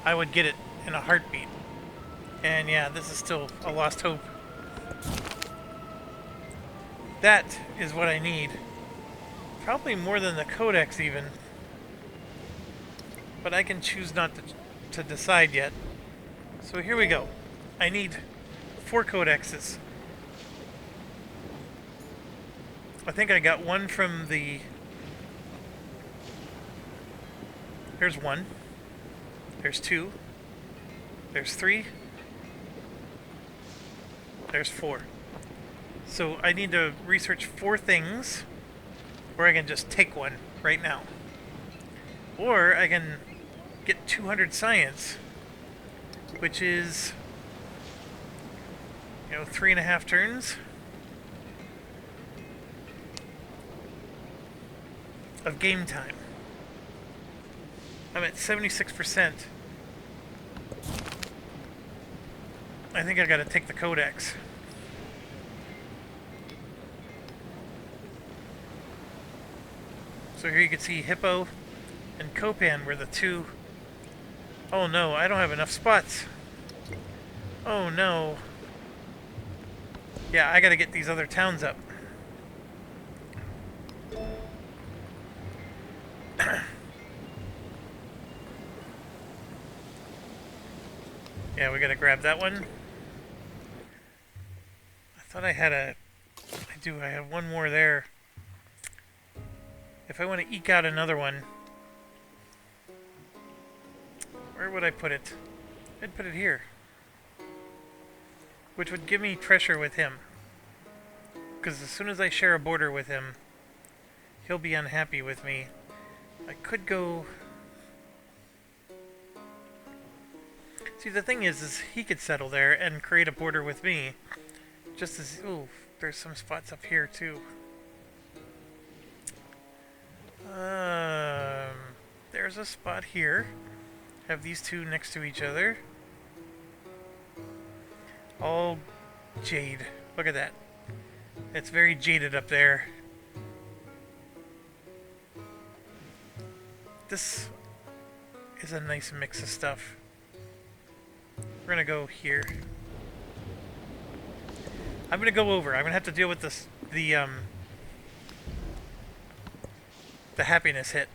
I would get it in a heartbeat. And yeah, this is still a lost hope. That is what I need. Probably more than the codex even. But I can choose not to decide yet. So here we go. I need 4 codexes. I think I got one from the... There's 1. There's 2. There's 3. There's 4. So I need to research 4 things, or I can just take one right now. Or I can get 200 science, which is, 3.5 turns of game time. I'm at 76%. I think I gotta take the codex. So here you can see Hippo and Copan were the 2. Oh no, I don't have enough spots. Oh no. Yeah, I gotta get these other towns up. Yeah, we gotta grab that one. I thought I had a do. I have one more there. If I want to eke out another one, where would I put it? I'd put it here. Which would give me pressure with him. Because as soon as I share a border with him, he'll be unhappy with me. I could go... See, the thing is he could settle there and create a border with me. Just as... Ooh, there's some spots up here, too. There's a spot here. Have these two next to each other. All jade. Look at that. It's very jaded up there. This is a nice mix of stuff. We're gonna go here. I'm gonna go over. I'm gonna have to deal with this, the happiness hit.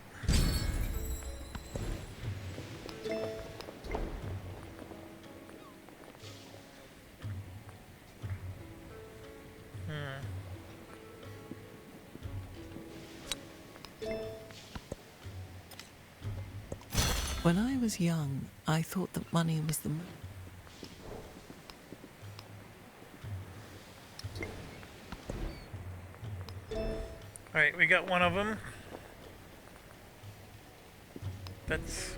When I was young, I thought that money was the... Alright, we got one of them. That's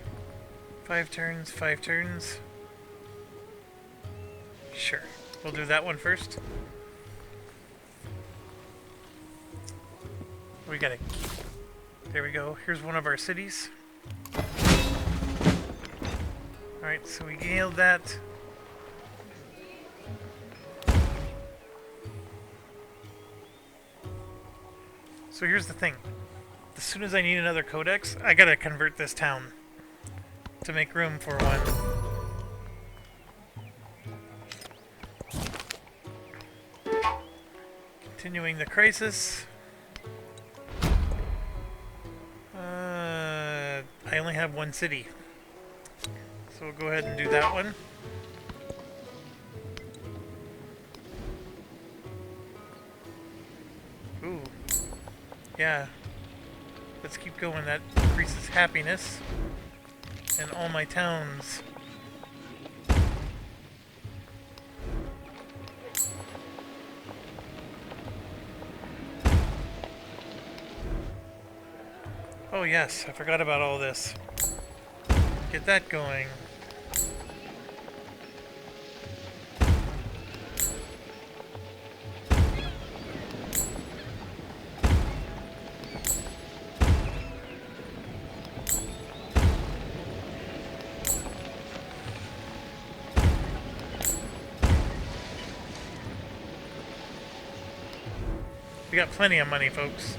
5 turns, 5 turns. Sure. We'll do that one first. We gotta keep... There we go. Here's one of our cities. Alright, so we nailed that. So here's the thing. As soon as I need another codex, I gotta convert this town to make room for one. Continuing the crisis. I only have one city. So we'll go ahead and do that one. Ooh. Yeah. Let's keep going. That increases happiness in all my towns. Oh yes, I forgot about all this. Get that going. We got plenty of money, folks.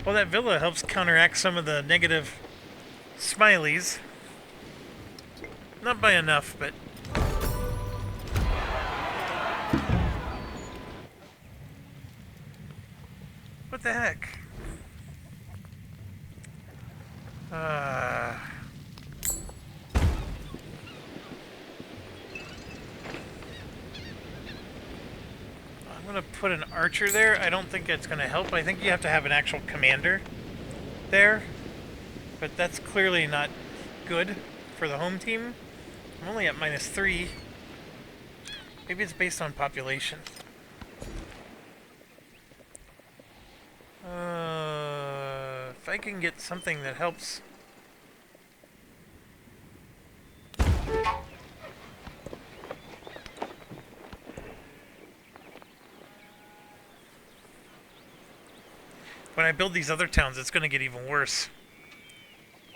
Well, that villa helps counteract some of the negative smileys. Not by enough, but... What the heck? I'm gonna put an archer there. I don't think it's gonna help. I think you have to have an actual commander there. But that's clearly not good for the home team. I'm only at -3. Maybe it's based on population. If I can get something that helps... When I build these other towns, it's going to get even worse.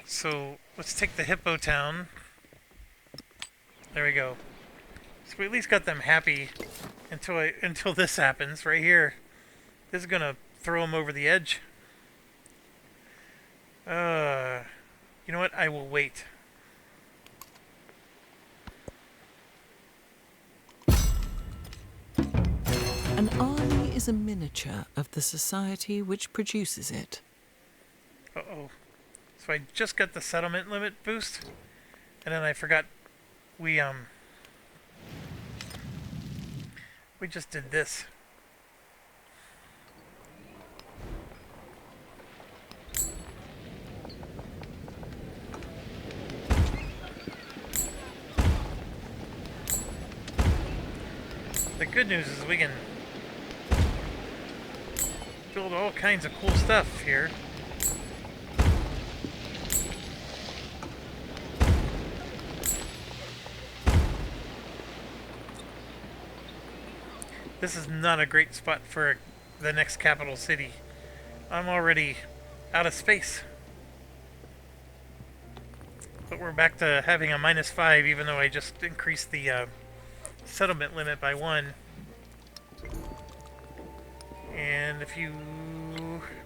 So, let's take the Hippo town. There we go. So we at least got them happy until this happens right here. This is going to throw them over the edge. You know what? I will wait. An army is a miniature of the society which produces it. Uh-oh. So I just got the settlement limit boost, and then I forgot we just did this. The good news is we can build all kinds of cool stuff here. This is not a great spot for the next capital city. I'm already out of space. But we're back to having a -5, even though I just increased the settlement limit by 1. And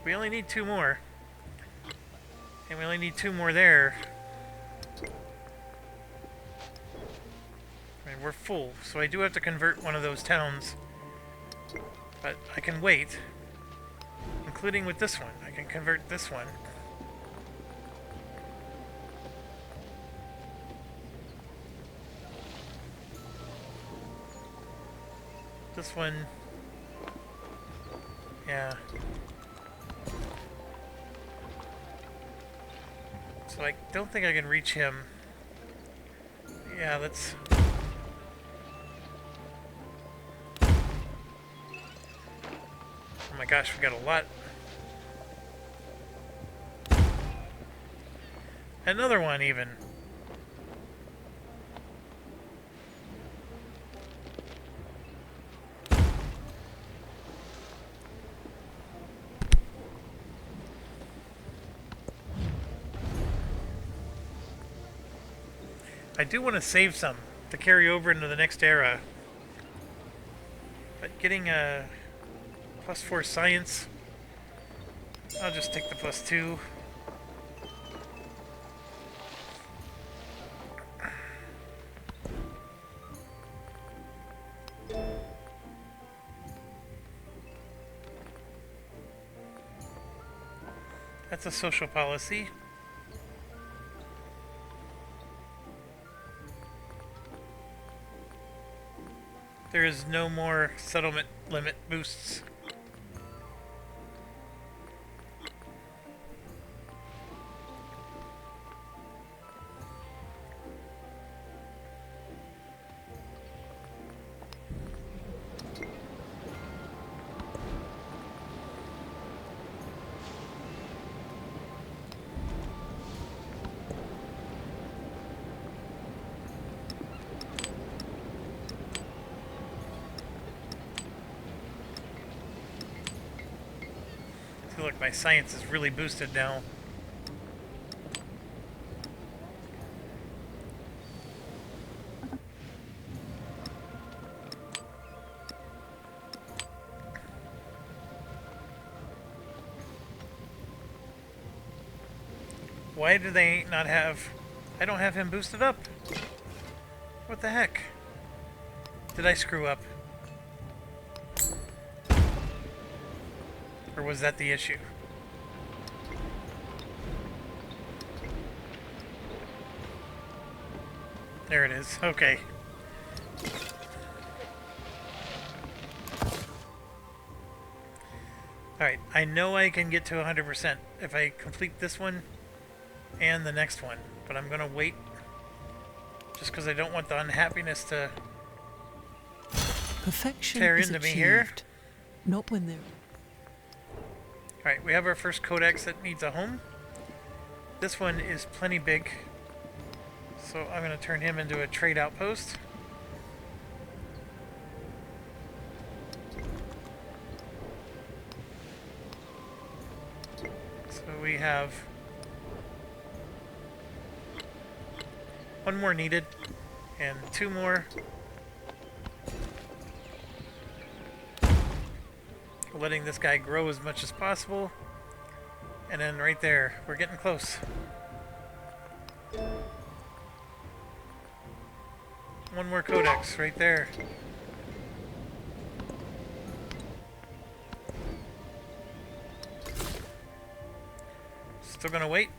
we only need 2 more. And we only need 2 more there. And we're full, so I do have to convert one of those towns. But I can wait, including with this one. I can convert this one. This one, yeah. So I don't think I can reach him. Yeah, let's... Oh my gosh, we got a lot. Another one, even. I do want to save some to carry over into the next era. But getting a +4 science, I'll just take the +2. That's a social policy. There is no more settlement limit boosts. I feel like my science is really boosted now. Why do they not have... I don't have him boosted up. What the heck? Did I screw up? Or was that the issue? There it is. Okay. Alright, I know I can get to 100% if I complete this one and the next one, but I'm gonna wait just because I don't want the unhappiness to Perfection tear is into me achieved, here. not when there... Alright, we have our first codex that needs a home. This one is plenty big, so I'm going to turn him into a trade outpost. So we have one more needed, and 2 more. Letting this guy grow as much as possible. And then right there, we're getting close. One more codex right there. Still gonna wait.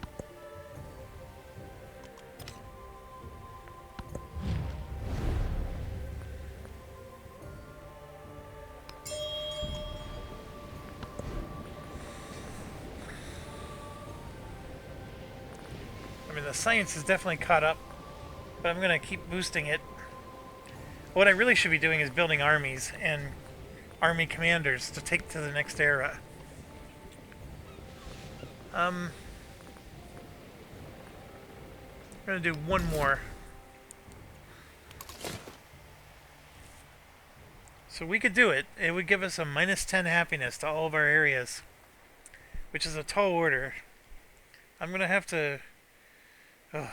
I mean, the science is definitely caught up, but I'm gonna keep boosting it. What I really should be doing is building armies and army commanders to take to the next era. I'm gonna do one more. So we could do it. It would give us a -10 happiness to all of our areas, which is a tall order. I'm gonna have to... Ugh.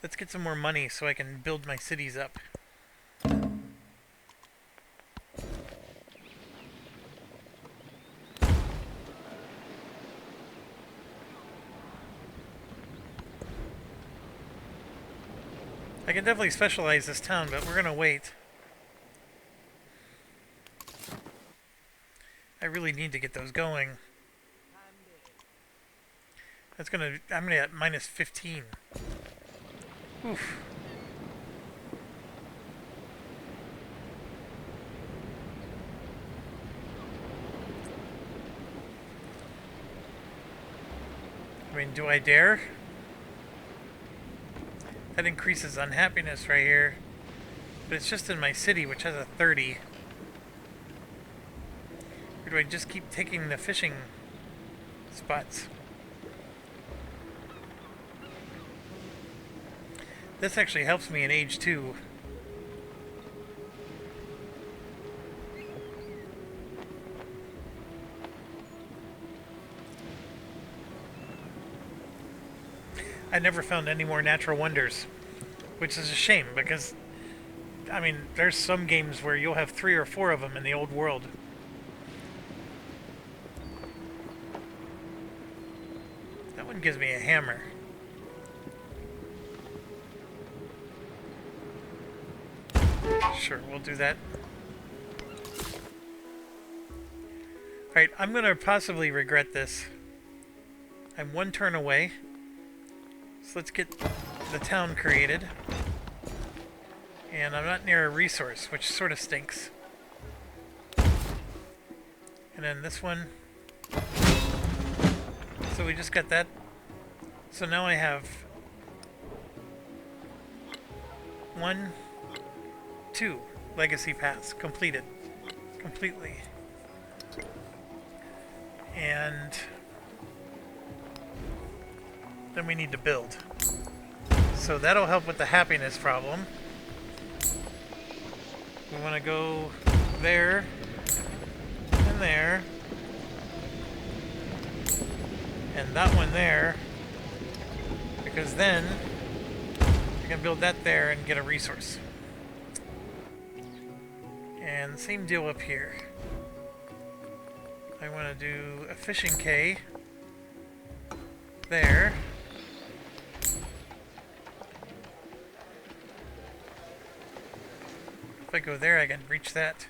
Let's get some more money so I can build my cities up. I can definitely specialize this town, but we're gonna wait. I really need to get those going. I'm gonna at -15. Oof. I mean, do I dare? That increases unhappiness right here. But it's just in my city, which has a 30. Or do I just keep taking the fishing spots? This actually helps me in age 2. I never found any more natural wonders, which is a shame because, I mean, there's some games where you'll have 3 or 4 of them in the old world. That one gives me a hammer. Sure, we'll do that. Alright, I'm gonna possibly regret this. I'm 1 turn away. So let's get the town created. And I'm not near a resource, which sort of stinks. And then this one. So we just got that. So now I have 1, 2 legacy paths completed completely. And then we need to build. So that'll help with the happiness problem. We want to go there and there and that one there, because then we can build that there and get a resource. And same deal up here. I want to do a fishing quay there. If I go there, I can reach that.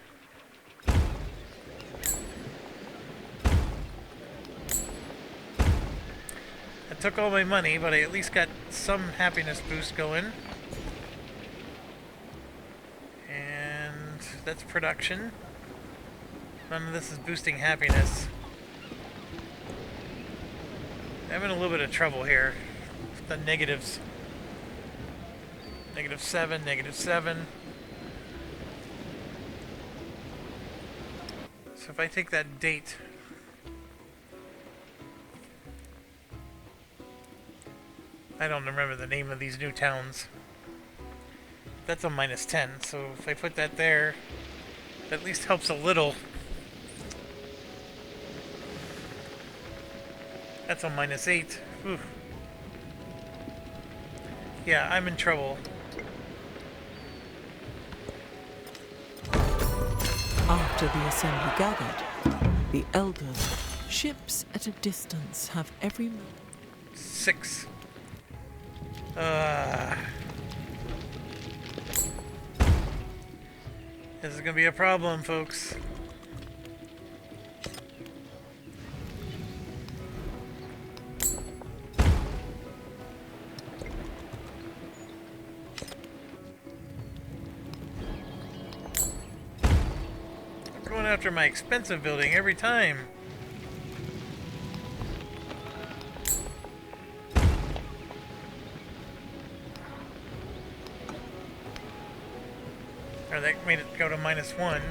I took all my money, but I at least got some happiness boost going. And that's production. None of this is boosting happiness. I'm having a little bit of trouble here. The negatives. -7, -7. So if I take that date, I don't remember the name of these new towns. That's a -10, so if I put that there, that at least helps a little. That's a -8. Whew. Yeah, I'm in trouble. After the assembly gathered, the elders, ships at a distance, have every... 6. This is gonna be a problem, folks. after my expensive building every time. Or that made it go to -1.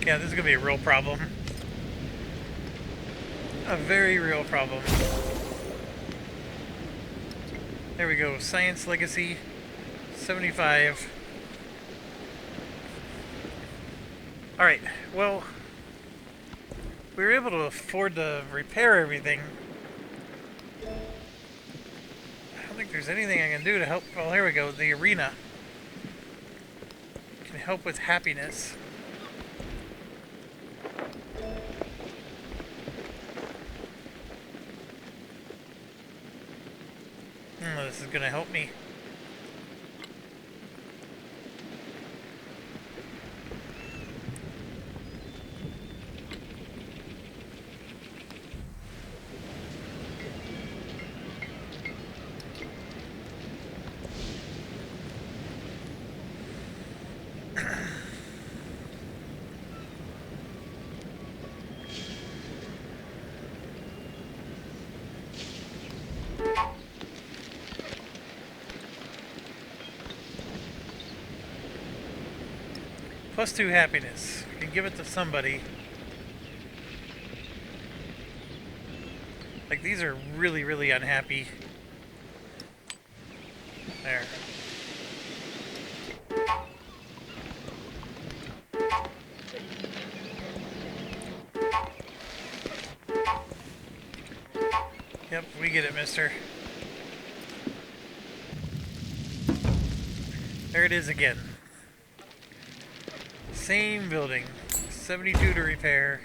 Yeah, this is going to be a real problem. A very real problem. There we go. Science Legacy 75. Alright, well, we were able to afford to repair everything. I don't think there's anything I can do to help. Well, here we go. The arena can help with happiness. This is going to help me. +2 happiness. You can give it to somebody. Like, these are really, really unhappy. There. Yep, we get it, mister. There it is again. Same building. 72 to repair.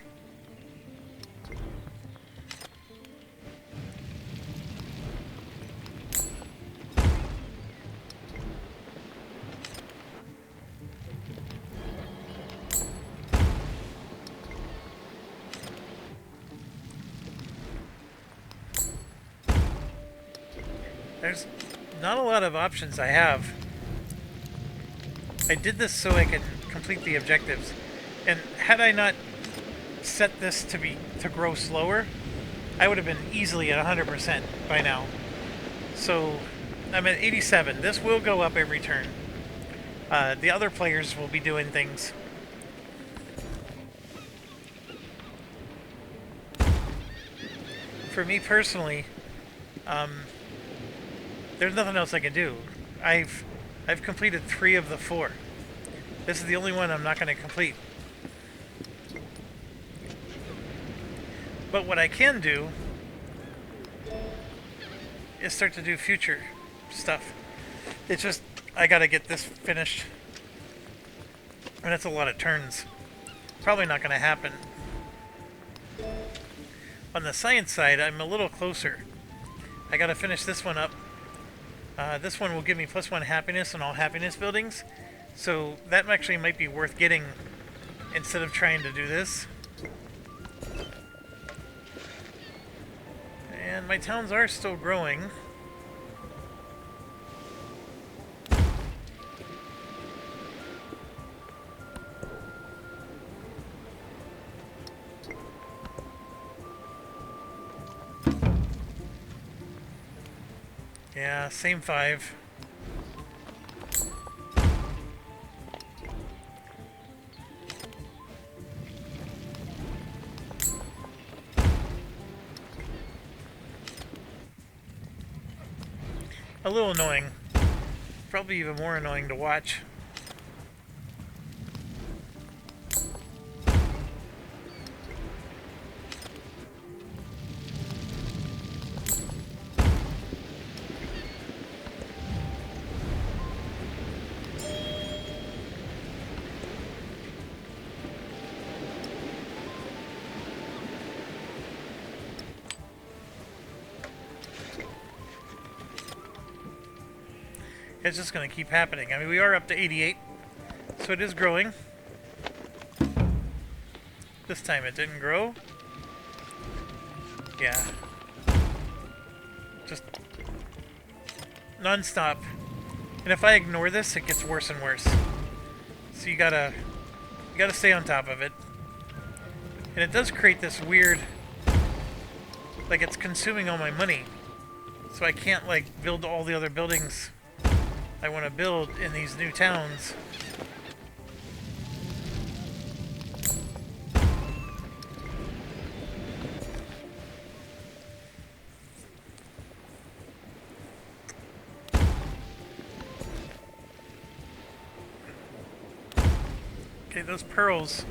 There's not a lot of options I have. I did this so I could complete the objectives, and had I not set this to grow slower, I would have been easily at 100% by now. So I'm at 87. This will go up every turn. The other players will be doing things. For me personally, there's nothing else I can do. I've completed 3 of the 4. This is the only one I'm not going to complete. But what I can do is start to do future stuff. It's just, I gotta get this finished. And that's a lot of turns. Probably not going to happen. On the science side, I'm a little closer. I gotta finish this one up. This one will give me +1 happiness on all happiness buildings. So that actually might be worth getting instead of trying to do this. And my towns are still growing. Yeah, same 5. A little annoying. Probably even more annoying to watch. It's just going to keep happening. I mean, we are up to 88. So it is growing. This time it didn't grow. Yeah. Just non-stop. And if I ignore this, it gets worse and worse. So you gotta stay on top of it. And it does create this weird, like it's consuming all my money. So I can't like build all the other buildings I want to build in these new towns. Okay, those pearls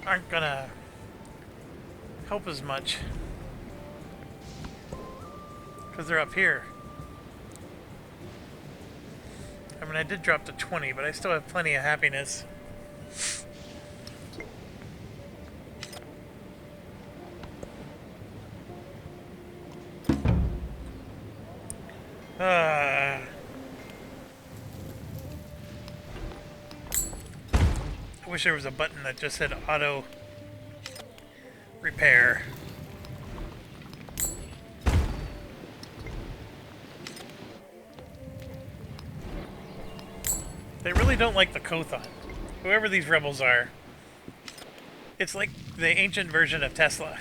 aren't gonna help as much because they're up here. I mean, I did drop to 20, but I still have plenty of happiness. I wish there was a button that just said auto repair. They really don't like the Kothon. Whoever these rebels are. It's like the ancient version of Tesla.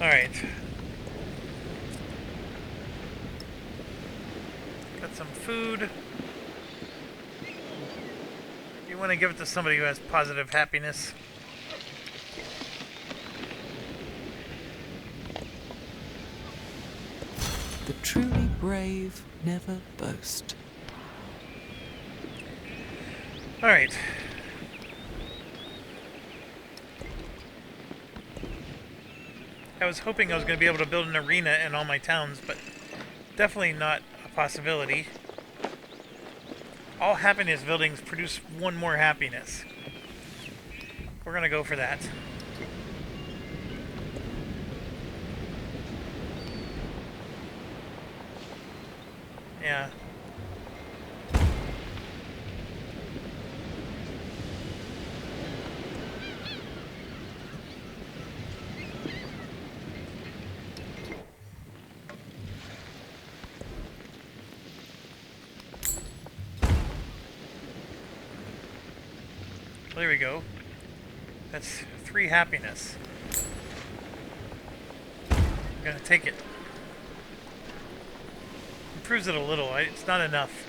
Alright. Got some food. You want to give it to somebody who has positive happiness. The truly brave never boast. Alright. I was hoping I was going to be able to build an arena in all my towns, but definitely not a possibility. All happiness buildings produce one more happiness. We're going to go for that. Yeah. There we go. That's 3 happiness. I'm gonna take it. Improves it a little. It's not enough.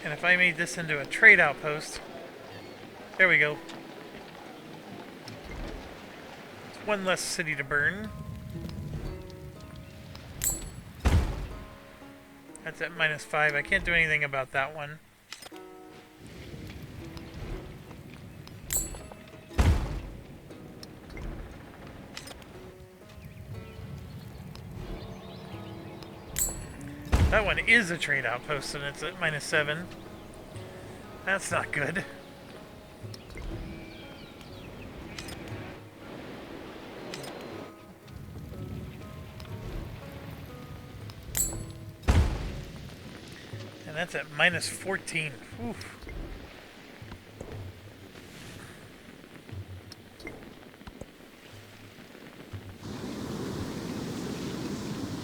And if I made this into a trade outpost, there we go. It's one less city to burn. That's at -5. I can't do anything about that one. That one is a trade outpost and it's at -7. That's not good. And that's at -14. Oof.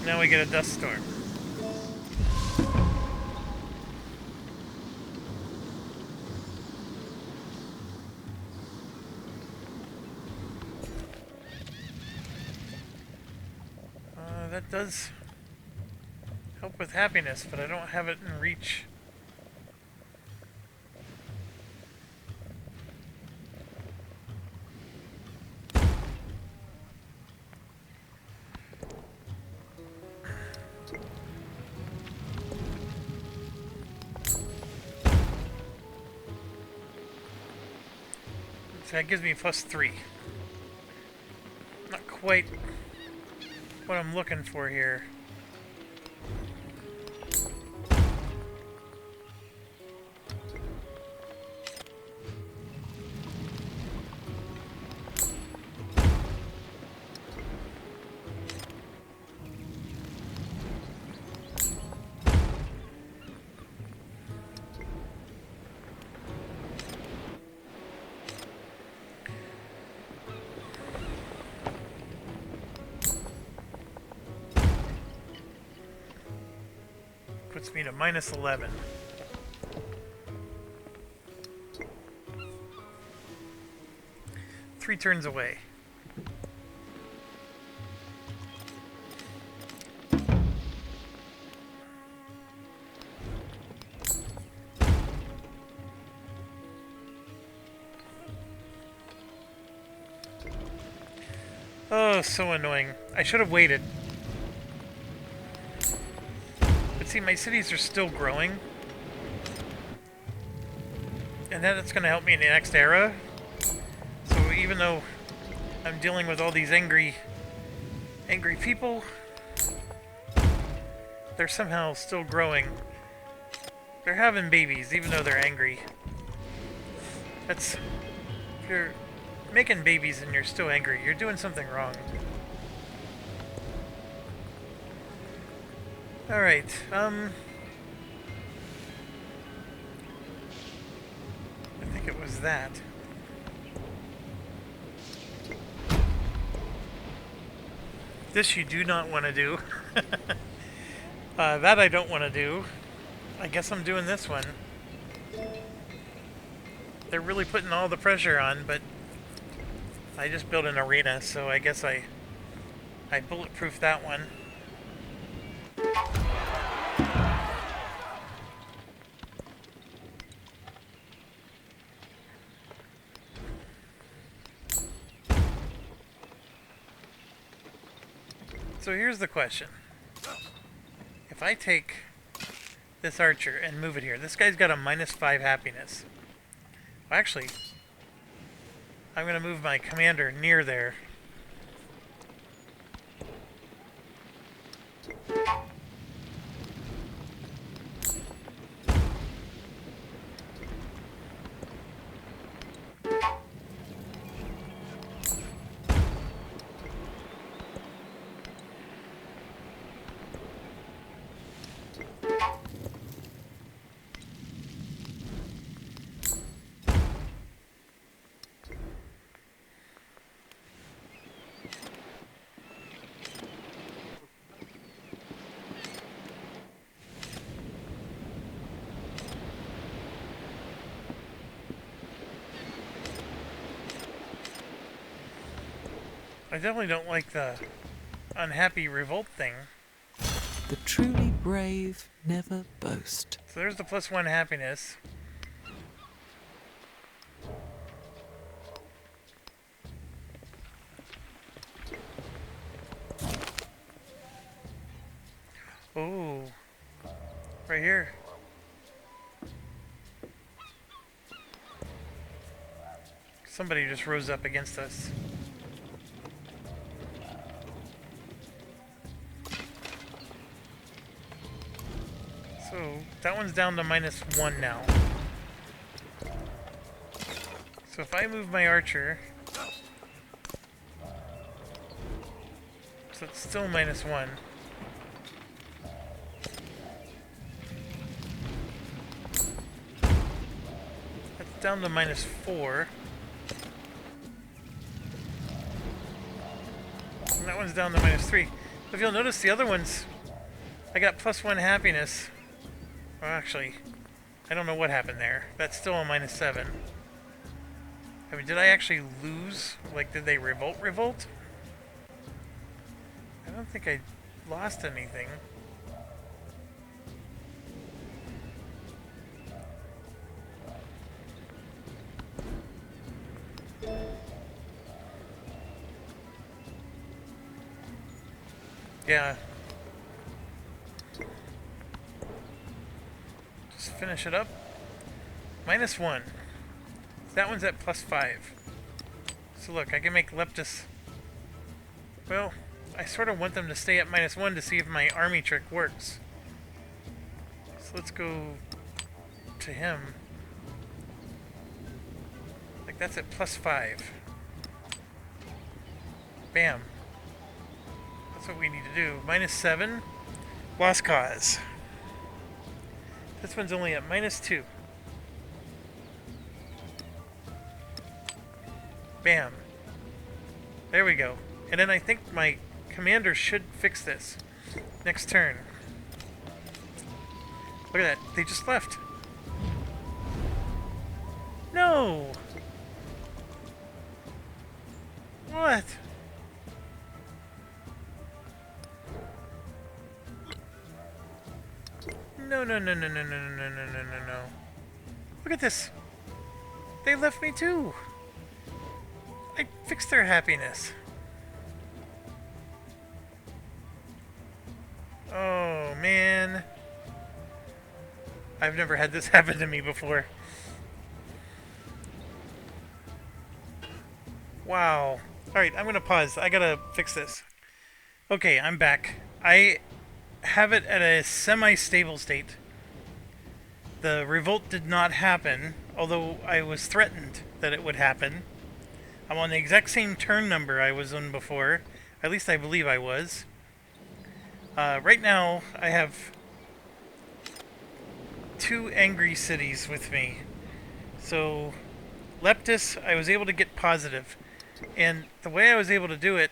Now we get a dust storm. That does help with happiness, but I don't have it in reach. So that gives me +3. Not quite what I'm looking for here. puts me to minus 11. Three turns away. Oh, so annoying. I should have waited. But see, my cities are still growing. And that's going to help me in the next era. So even though I'm dealing with all these angry people, they're somehow still growing. They're having babies, even though they're angry. If you're making babies and you're still angry, you're doing something wrong. Alright, I think it was that. This you do not want to do. That I don't want to do. I guess I'm doing this one. They're really putting all the pressure on, but I just built an arena, so I guess I bulletproofed that one. So here's the question. If I take this archer and move it here, this guy's got a -5 happiness. Well, actually, I'm going to move my commander near there. I definitely don't like the unhappy revolt thing. The truly brave never boast. So there's the +1 happiness. Oh, right here. Somebody just rose up against us. So that one's down to -1 now. So if I move my archer, so it's still -1. That's down to -4. And that one's down to -3. If you'll notice, the other ones, I got +1 happiness. Well, actually, I don't know what happened there. That's still a -7. I mean, did I actually lose? Like, did they revolt? I don't think I lost anything. Yeah. Just finish it up. -1. That one's at +5. So look, I can make Leptis... Well, I sort of want them to stay at -1 to see if my army trick works. So let's go to him. Like, that's at +5. Bam. That's what we need to do. -7. Lost cause. This one's only at -2. Bam. There we go. And then I think my commander should fix this next turn. Look at that. They just left. No! What? No, no, no, no, no, no, no, no, no, no, no, no. Look at this. They left me too. I fixed their happiness. Oh, man. I've never had this happen to me before. Wow. Alright, I'm gonna pause. I gotta fix this. Okay, I'm back. I have it at a semi-stable state. The revolt did not happen, although I was threatened that it would happen. I'm on the exact same turn number I was on before. At least I believe I was. Right now, I have 2 angry cities with me. So, Leptis, I was able to get positive. And the way I was able to do it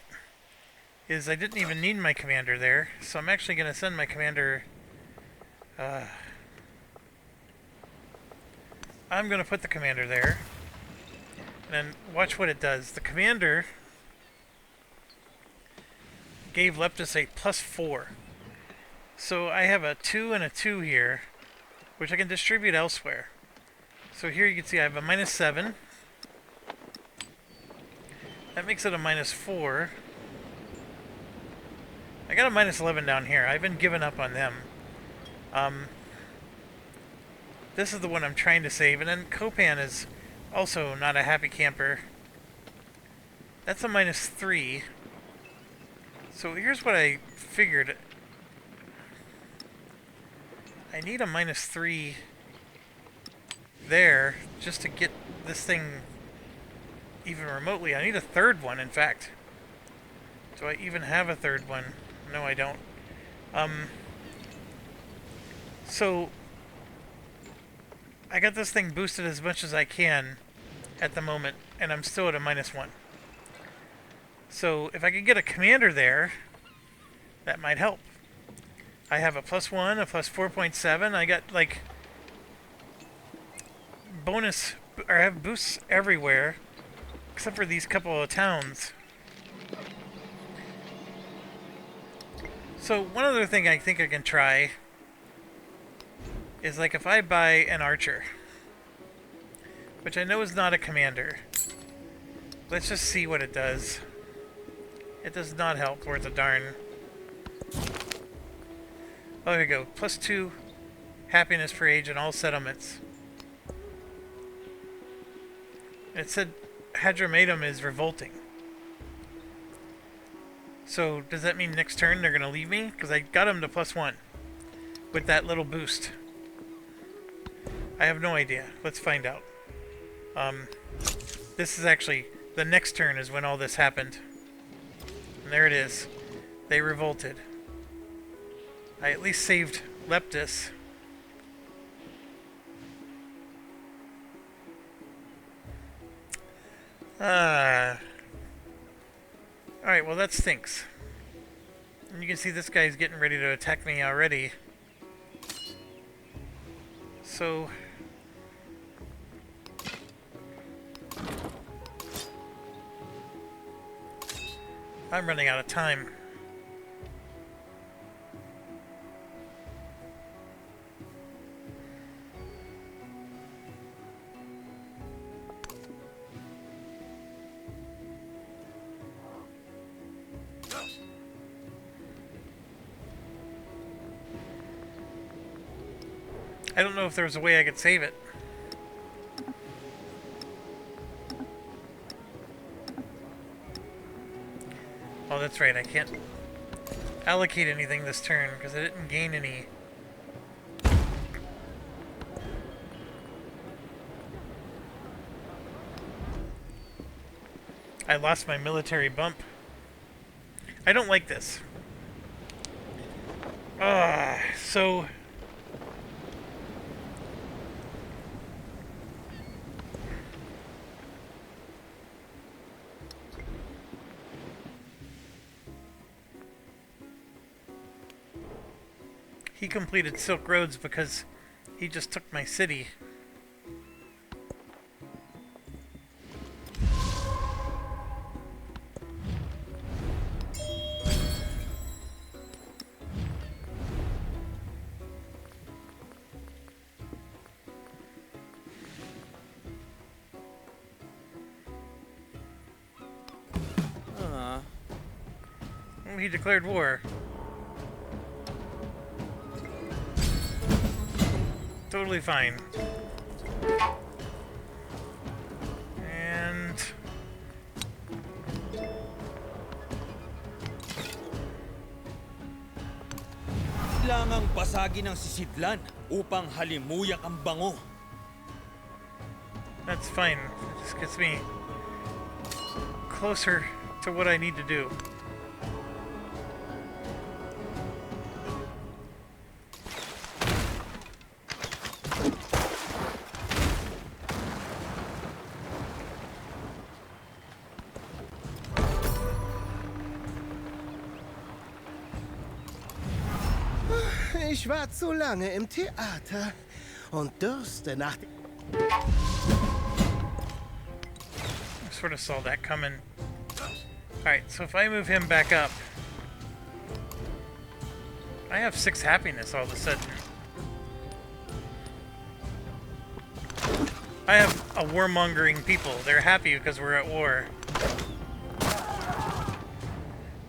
is I didn't even need my commander there. So I'm actually going to send my commander... I'm going to put the commander there. And watch what it does. The commander gave Leptis a +4. So I have a 2 and a 2 here, which I can distribute elsewhere. So here you can see I have a -7. That makes it a -4. I got a -11 down here. I've been giving up on them. This is the one I'm trying to save. And then Copan is also not a happy camper. That's a -3. So here's what I figured. I need a -3 there just to get this thing even remotely. I need a third one, in fact. Do I even have a third one? No, I don't. So I got this thing boosted as much as I can at the moment, and I'm still at a -1. So if I could get a commander there, that might help. I have a +1, a +4.7. I got like bonus, or I have boosts everywhere, except for these couple of towns. So one other thing I think I can try is like if I buy an archer, which I know is not a commander. Let's just see what it does. It does not help worth a darn. Oh, here we go. +2 happiness for age in all settlements. It said Hadromatum is revolting. So does that mean next turn they're going to leave me? Because I got them to +1 with that little boost. I have no idea. Let's find out. This is actually... the next turn is when all this happened. And there it is. They revolted. I at least saved Leptis. Alright, well that stinks. And you can see this guy's getting ready to attack me already. So... I'm running out of time. I don't know if there was a way I could save it. Oh, that's right, I can't allocate anything this turn because I didn't gain any. I lost my military bump. I don't like this. So... he completed Silk Roads because He just took my city. Oh, he declared war. Totally fine. And Kailangang basagin ang sisidlan upang halimuyak ang bango. that's fine. It just gets me closer to what I need to do. Ich war zu lange im Theater und dürste nach... I sort of saw that coming. Alright, so if I move him back up, I have 6 happiness all of a sudden. I have a warmongering people. They're happy because we're at war.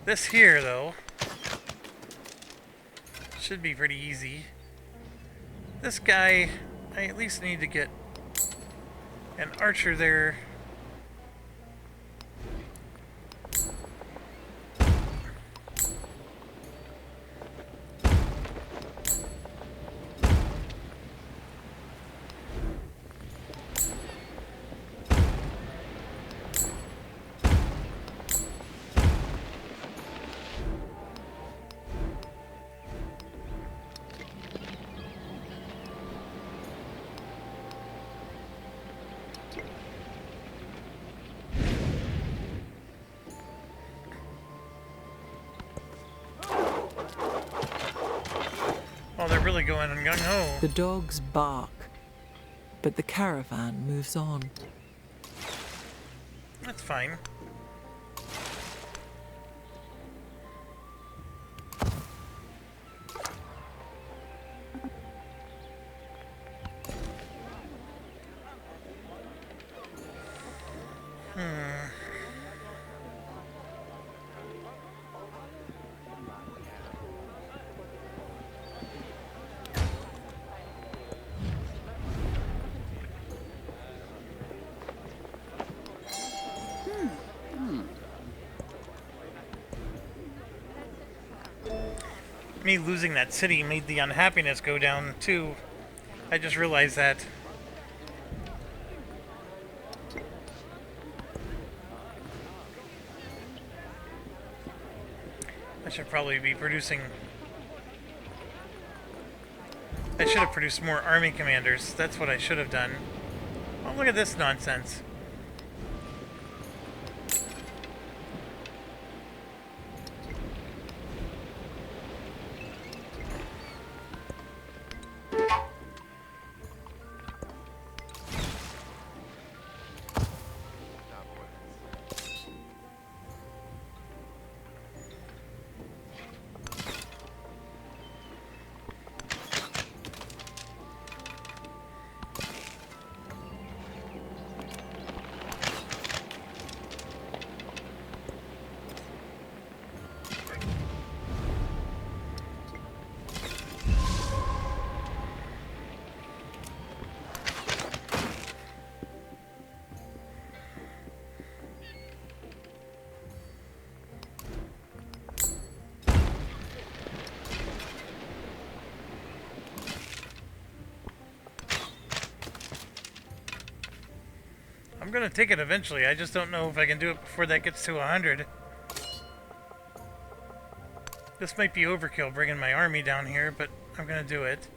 This here, though, should be pretty easy. This guy, I at least need to get an archer there. Oh, they're really going gung-ho. The dogs bark, but the caravan moves on. That's fine. Me losing that city made the unhappiness go down too. I just realized that. I should probably be producing... I should have produced more army commanders. That's what I should have done. Oh, look at this nonsense. I'm gonna take it eventually. I just don't know if I can do it before that gets to 100. This might be overkill bringing my army down here, but I'm gonna do it.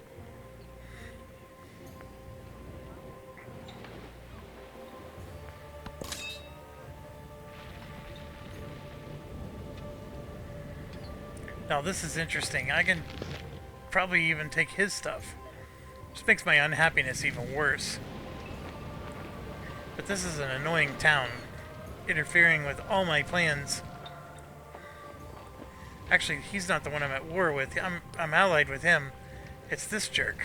Now this is interesting. I can probably even take his stuff. Just makes my unhappiness even worse. But this is an annoying town, interfering with all my plans. Actually, he's not the one I'm at war with. I'm allied with him. It's this jerk.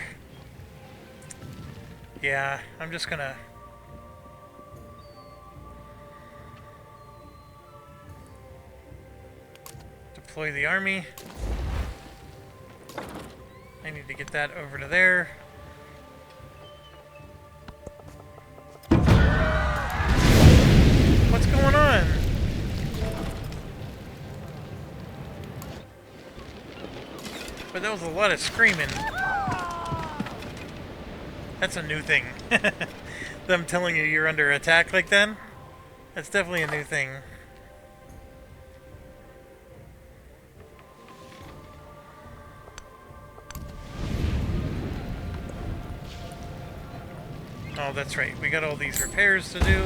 Yeah, I'm just gonna... deploy the army. I need to get that over to there. What's going on? But that was a lot of screaming. That's a new thing. Them telling you you're under attack like that? That's definitely a new thing. Oh, that's right. We got all these repairs to do.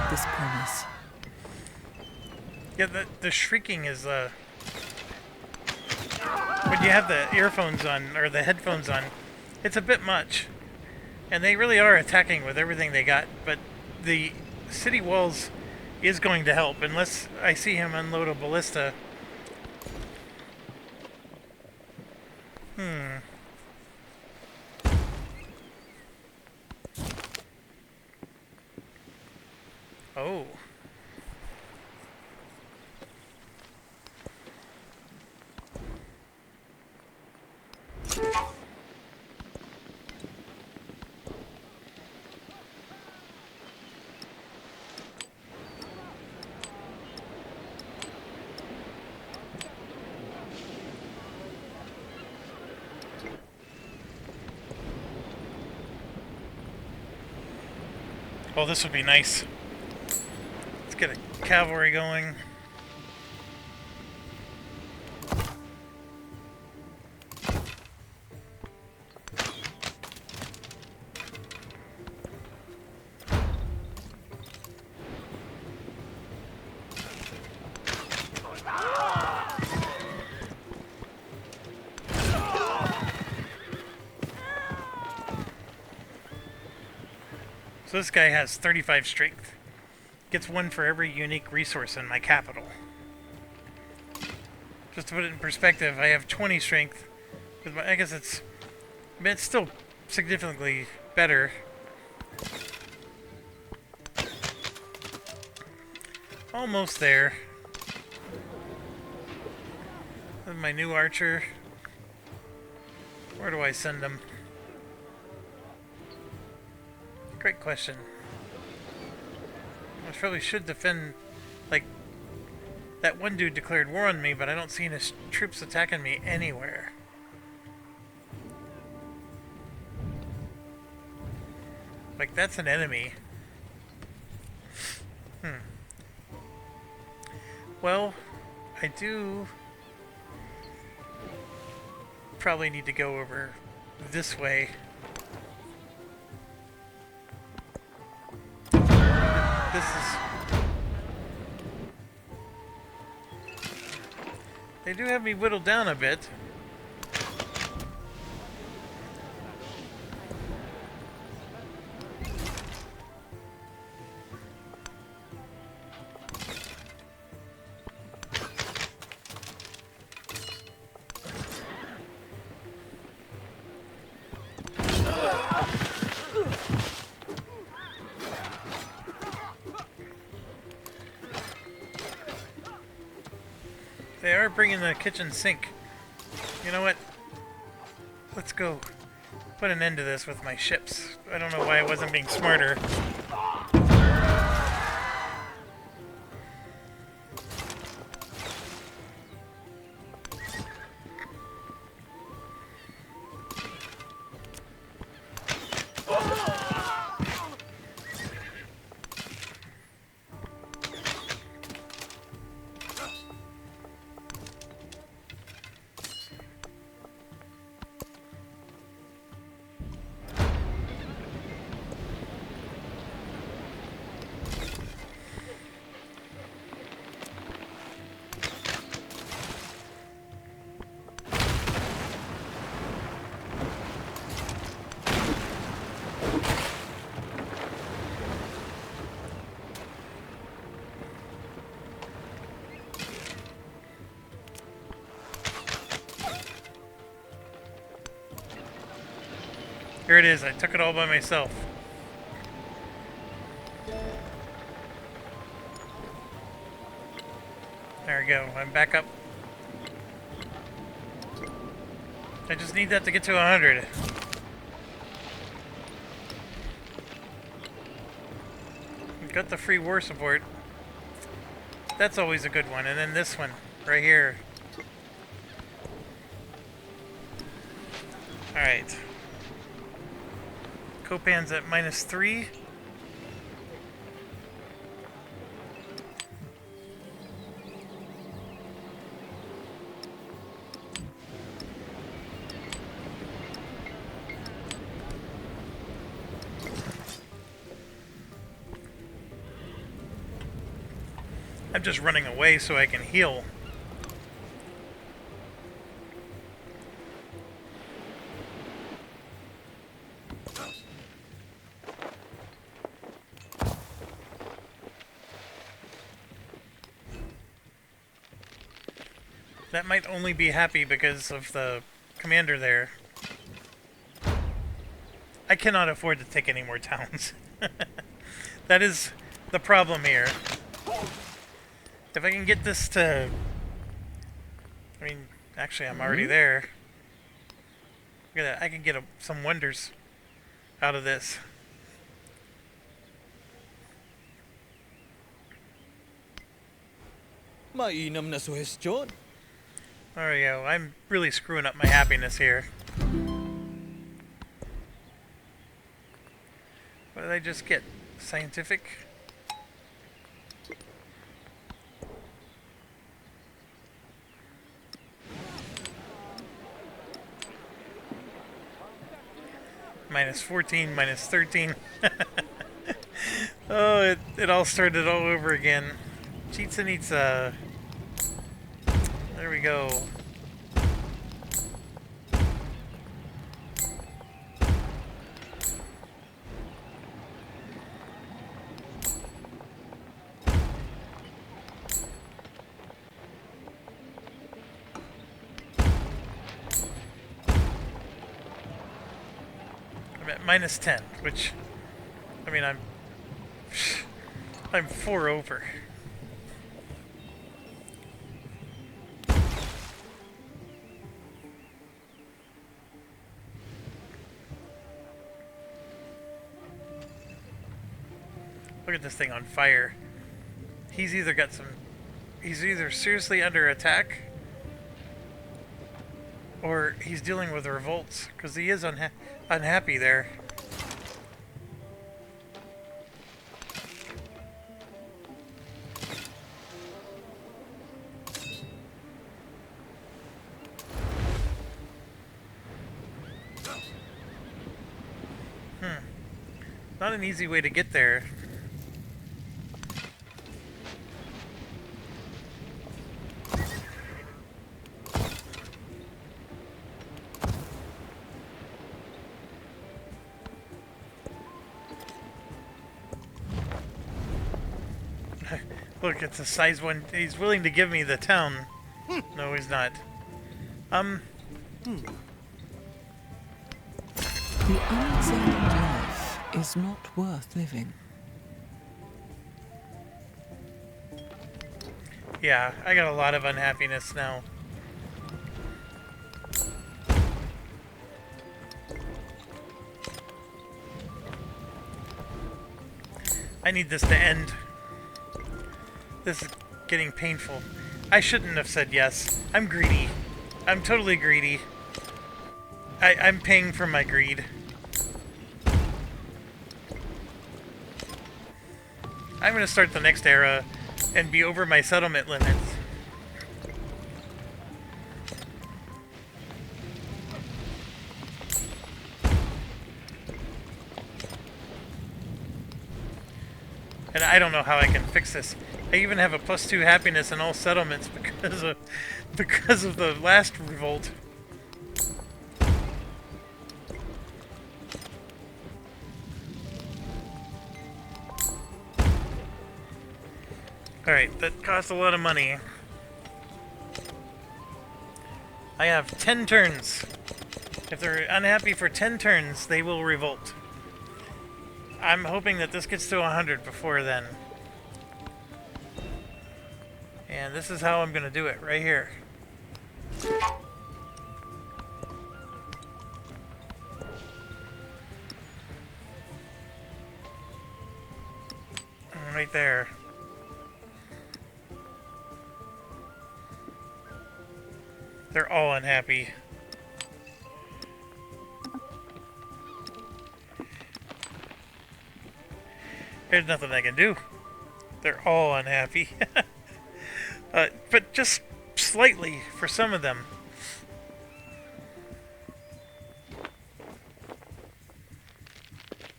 This promise. Yeah, the shrieking is, when you have the earphones on, or the headphones on, it's a bit much. And they really are attacking with everything they got, but the city walls is going to help, unless I see him unload a ballista. Oh. Oh, this would be nice. Let's get a cavalry going. So this guy has 35 strength. Gets one for every unique resource in my capital. Just to put it in perspective, I have 20 strength. With my, I guess it's... I mean, it's still significantly better. Almost there. With my new archer. Where do I send him? Great question. I probably should defend, like, that one dude declared war on me, but I don't see his troops attacking me anywhere. Like, that's an enemy. Well, I do probably need to go over this way. This is... They do have me whittled down a bit. They are bringing the kitchen sink. You know what? Let's go put an end to this with my ships. I don't know why I wasn't being smarter. Here it is. I took it all by myself. There we go. I'm back up. I just need that to get to 100. Got the free war support. That's always a good one. And then this one, right here. Alright. Copan's at -3. I'm just running away so I can heal. That might only be happy because of the commander there. I cannot afford to take any more towns. That is the problem here. If I can get this to... I mean, actually I'm already there. Look at that. I can get some wonders out of this. Mainam na suhestyon. There we go. I'm really screwing up my happiness here. What did I just get? Scientific? -14, -13. Oh, it all started all over again. Chichen Itza. There we go. I'm at -10, which, I mean, I'm 4 over. Look at this thing on fire. He's either seriously under attack, or he's dealing with revolts, because he is unhappy there. Not an easy way to get there. Look, it's a size 1. He's willing to give me the town. No, he's not. The unexamined life is not worth living. Yeah, I got a lot of unhappiness now. I need this to end. This is getting painful. I shouldn't have said yes. I'm greedy. I'm totally greedy. I'm paying for my greed. I'm gonna start the next era and be over my settlement limits. And I don't know how I can fix this. I even have a +2 happiness in all settlements because of the last revolt. Alright, that cost a lot of money. I have 10 turns. If they're unhappy for 10 turns, they will revolt. I'm hoping that this gets to 100 before then. And this is how I'm going to do it, right here. Right there. They're all unhappy. There's nothing I can do. They're all unhappy. But just slightly for some of them.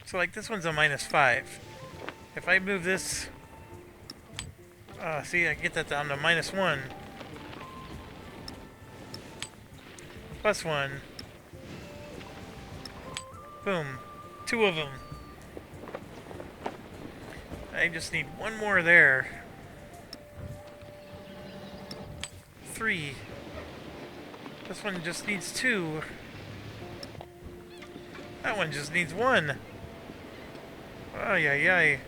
So like this one's a -5. If I move this... see, I get that down to -1. +1. Boom. 2 of them. I just need one more there. 3. This one just needs 2. That one just needs 1. Ay, ay, ay.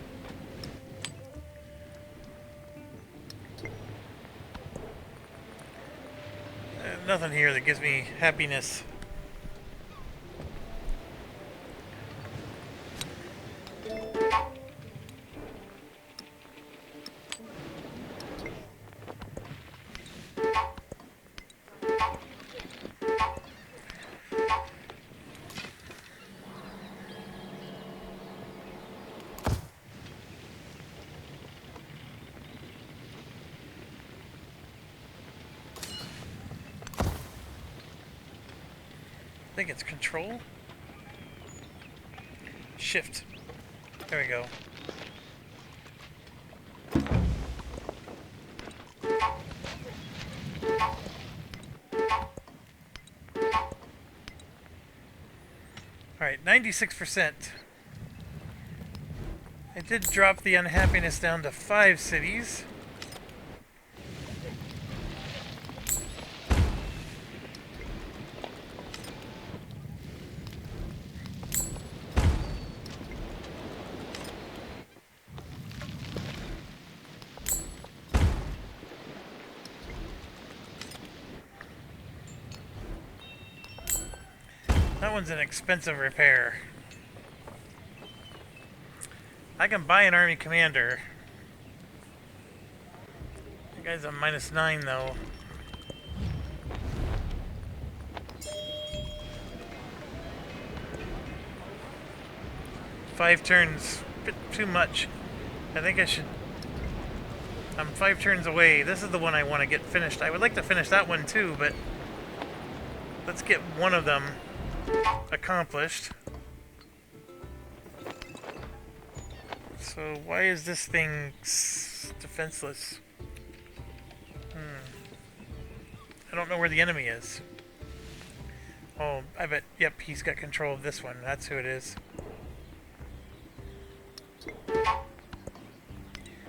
Nothing here that gives me happiness. I think it's control. Shift. There we go. Alright, 96%. I did drop the unhappiness down to 5 cities. That one's an expensive repair. I can buy an army commander. The guy's a -9 though. Five turns, bit too much. I think I should... I'm 5 turns away. This is the one I want to get finished. I would like to finish that one too, but let's get one of them accomplished. So why is this thing defenseless? I don't know where the enemy is. Oh, I bet, yep, he's got control of this one. That's who it is.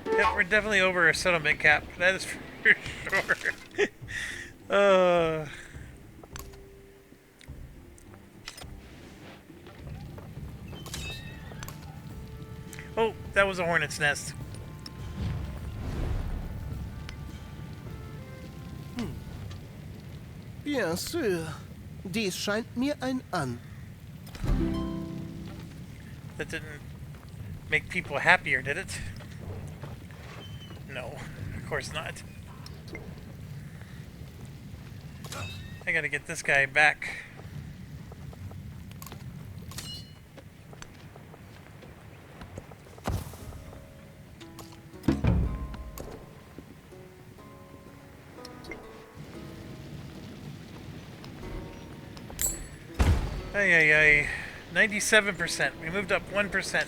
Yep, we're definitely over our settlement cap. That is for sure. Oh, that was a hornet's nest. Bien sûr. Dies scheint mir ein An. That didn't make people happier, did it? No, of course not. I gotta get this guy back. Ay, ay, ay. 97%. We moved up 1%.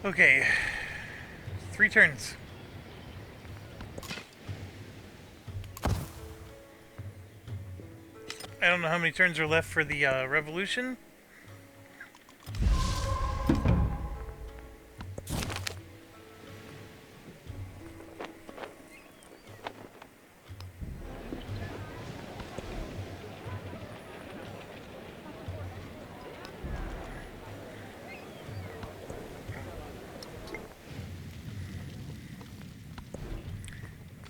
Okay. 3 turns. I don't know how many turns are left for the revolution.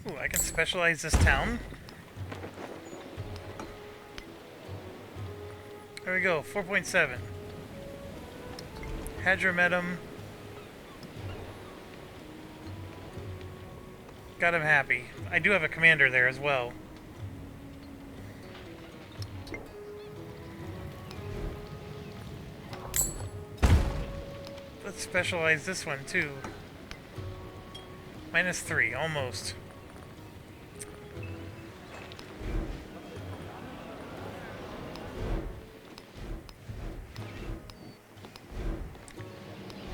Ooh, I can specialize this town. There we go, 4.7. Hadrometum. Got him happy. I do have a commander there as well. Let's specialize this one too. -3, almost.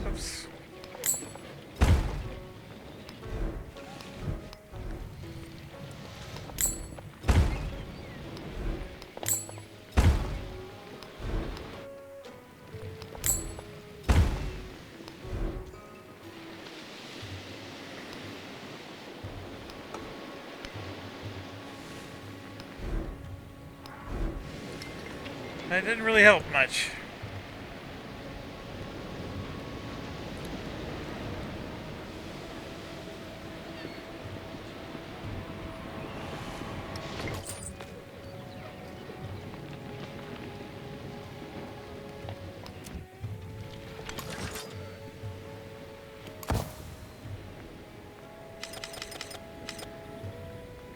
Oops. That didn't really help much.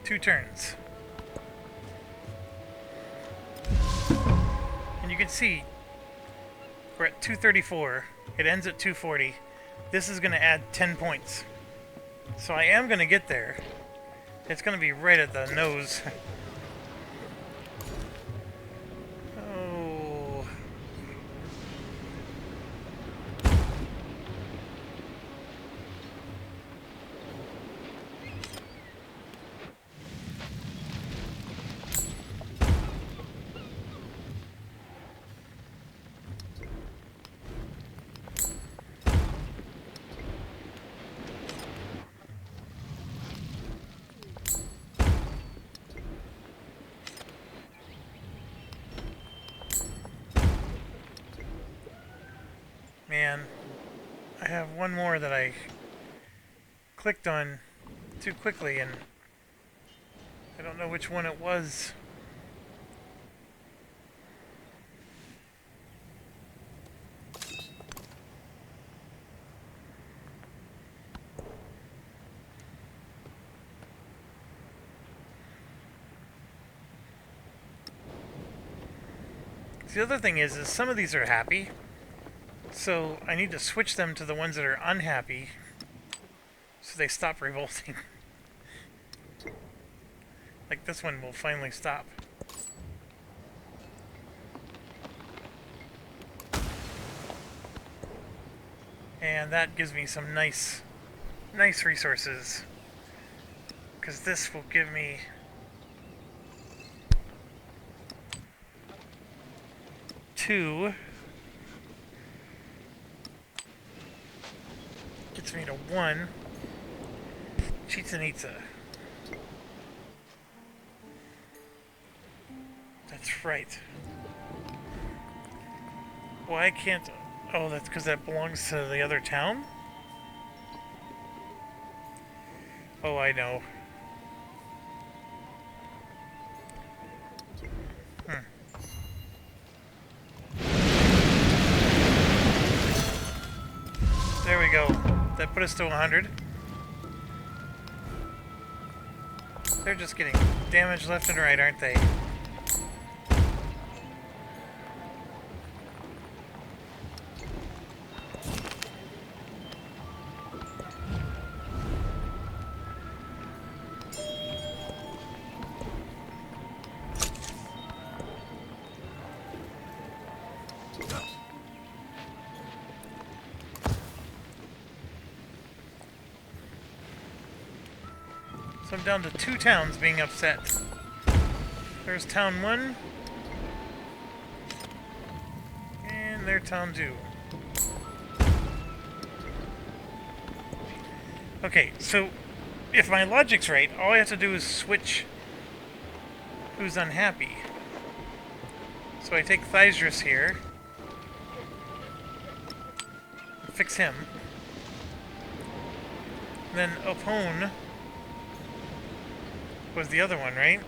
Two turns. And you can see we're at 234. It ends at 240. This is going to add 10 points. So I am going to get there. It's going to be right at the nose. Oh. Man, I have one more that I clicked on too quickly and I don't know which one it was. The other thing is some of these are happy. So I need to switch them to the ones that are unhappy so they stop revolting. Like this one will finally stop. And that gives me some nice resources. Because this will give me two. Gets me to 1. Chichen Itza. That's right. Why can't... Oh, that's because that belongs to the other town? Oh, I know. There we go. That put us to 100. They're just getting damaged left and right, aren't they? So I'm down to 2 towns being upset. There's town 1. And there's town 2. Okay, so if my logic's right, all I have to do is switch who's unhappy. So I take Thysdrus here. Fix him. Then Opone was the other one, right?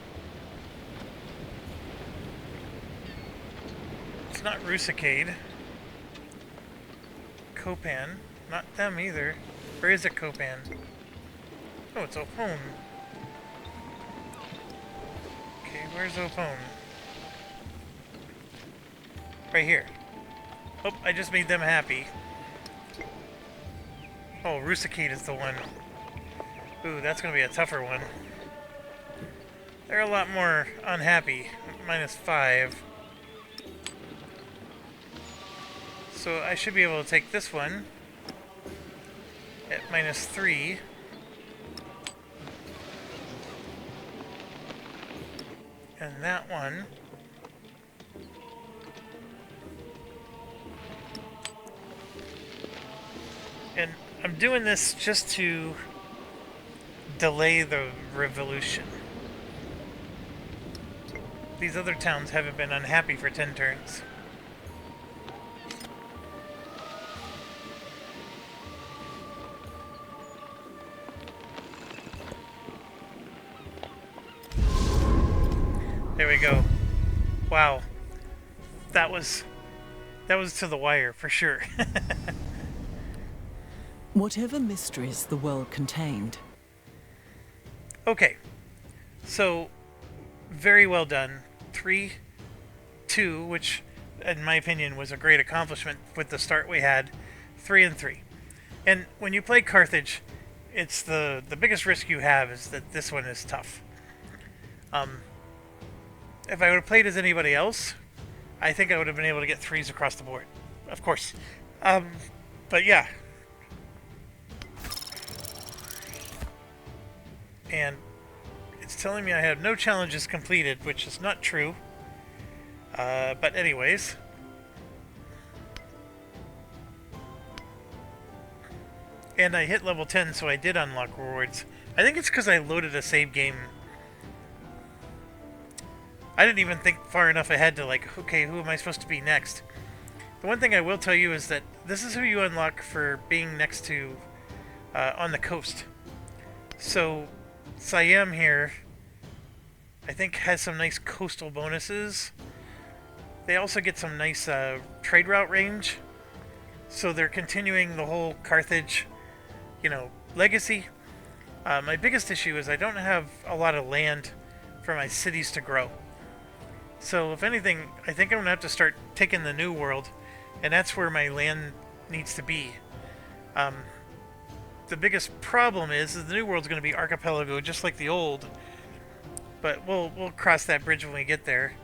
It's not Rusicade. Copan. Not them either. Where is it, Copan? Oh, it's Opone. Okay, where's Opone? Right here. Oh, I just made them happy. Oh, Rusicade is the one. Ooh, that's gonna be a tougher one. They're a lot more unhappy. -5. So I should be able to take this one at -3. And that one. And I'm doing this just to delay the revolution. These other towns haven't been unhappy for 10 turns. There we go. Wow. That was to the wire for sure. Whatever mysteries the world contained. Okay. So very well done. 3-2, which in my opinion was a great accomplishment with the start we had. 3-3. And when you play Carthage, it's the biggest risk you have is that this one is tough. If I would have played as anybody else, I think I would have been able to get 3s across the board. Of course. But yeah. And it's telling me I have no challenges completed, which is not true. But anyways. And I hit level 10, so I did unlock rewards. I think it's because I loaded a save game. I didn't even think far enough ahead to like, okay, who am I supposed to be next? The one thing I will tell you is that this is who you unlock for being next to, on the coast. So, Siam here, I think has some nice coastal bonuses. They also get some nice trade route range. So they're continuing the whole Carthage, legacy. My biggest issue is I don't have a lot of land for my cities to grow. So if anything, I think I'm going to have to start taking the New World, and that's where my land needs to be. The biggest problem is the New World's going to be archipelago, just like the old. But we'll cross that bridge when we get there.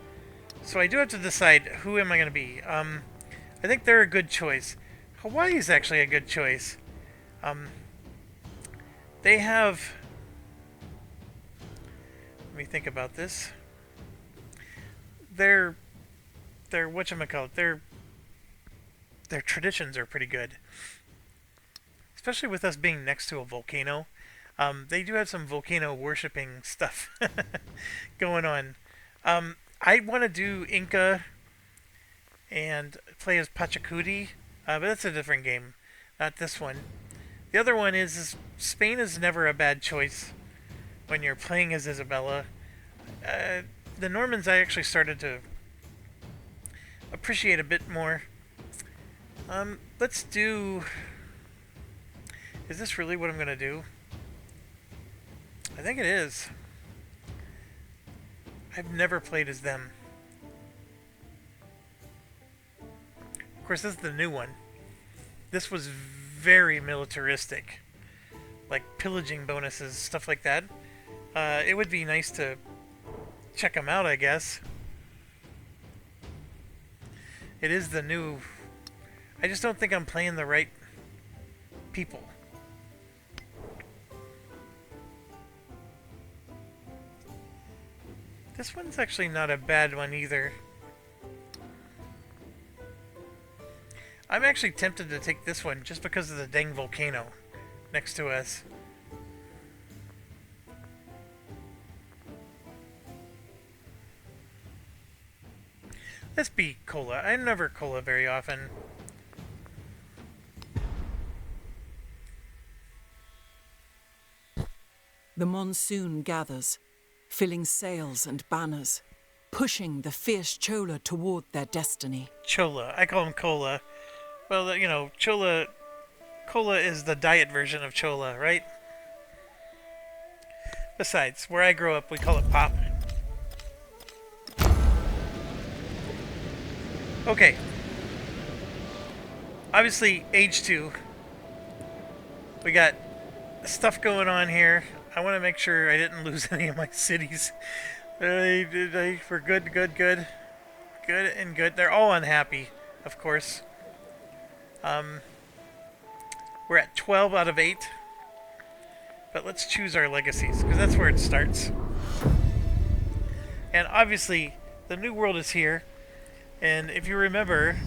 So I do have to decide who am I going to be. I think they're a good choice. Hawaii is actually a good choice. They have... Let me think about this. Their whatchamacallit, their traditions are pretty good. Especially with us being next to a volcano. They do have some volcano worshipping stuff going on. I want to do Inca and play as Pachacuti, but that's a different game, not this one. The other one is Spain is never a bad choice when you're playing as Isabella. The Normans I actually started to appreciate a bit more. Let's do... Is this really what I'm going to do? I think it is. I've never played as them. Of course, this is the new one. This was very militaristic. Like pillaging bonuses, stuff like that. It would be nice to check them out, I guess. It is the new... I just don't think I'm playing the right people. This one's actually not a bad one either. I'm actually tempted to take this one just because of the dang volcano next to us. Let's be cola. I never cola very often. The monsoon gathers, filling sails and banners, pushing the fierce Chola toward their destiny. Chola. I call him cola. Well, you know, Chola... Cola is the diet version of Chola, right? Besides, where I grew up, we call it pop. Okay. Obviously, age 2. We got stuff going on here. I want to make sure I didn't lose any of my cities. We're good. Good and good. They're all unhappy, of course. We're at 12 out of 8. But let's choose our legacies, because that's where it starts. And obviously, the new world is here. And if you remember,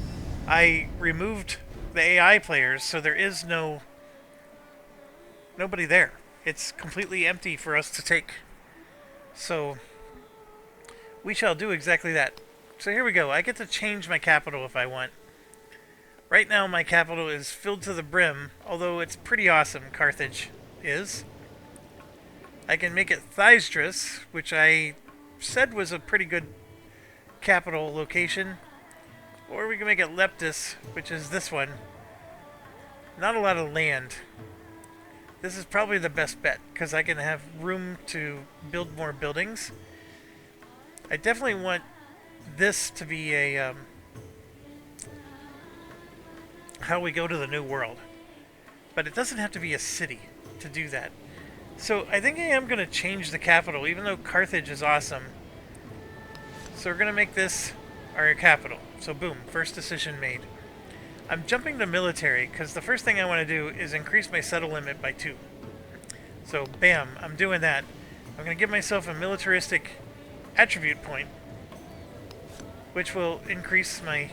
I removed the AI players, so there is nobody there. It's completely empty for us to take. So, we shall do exactly that. So here we go. I get to change my capital if I want. Right now, my capital is filled to the brim, although it's pretty awesome, Carthage is. I can make it Thysdrus, which I said was a pretty good capital location. Or we can make it Leptis, which is this one. Not a lot of land. This is probably the best bet, because I can have room to build more buildings. I definitely want this to be a... how we go to the new world. But it doesn't have to be a city to do that. So I think I am going to change the capital, even though Carthage is awesome. So we're going to make this our capital. So boom, first decision made. I'm jumping to military, because the first thing I want to do is increase my settle limit by 2. So bam, I'm doing that. I'm going to give myself a militaristic attribute point, which will increase my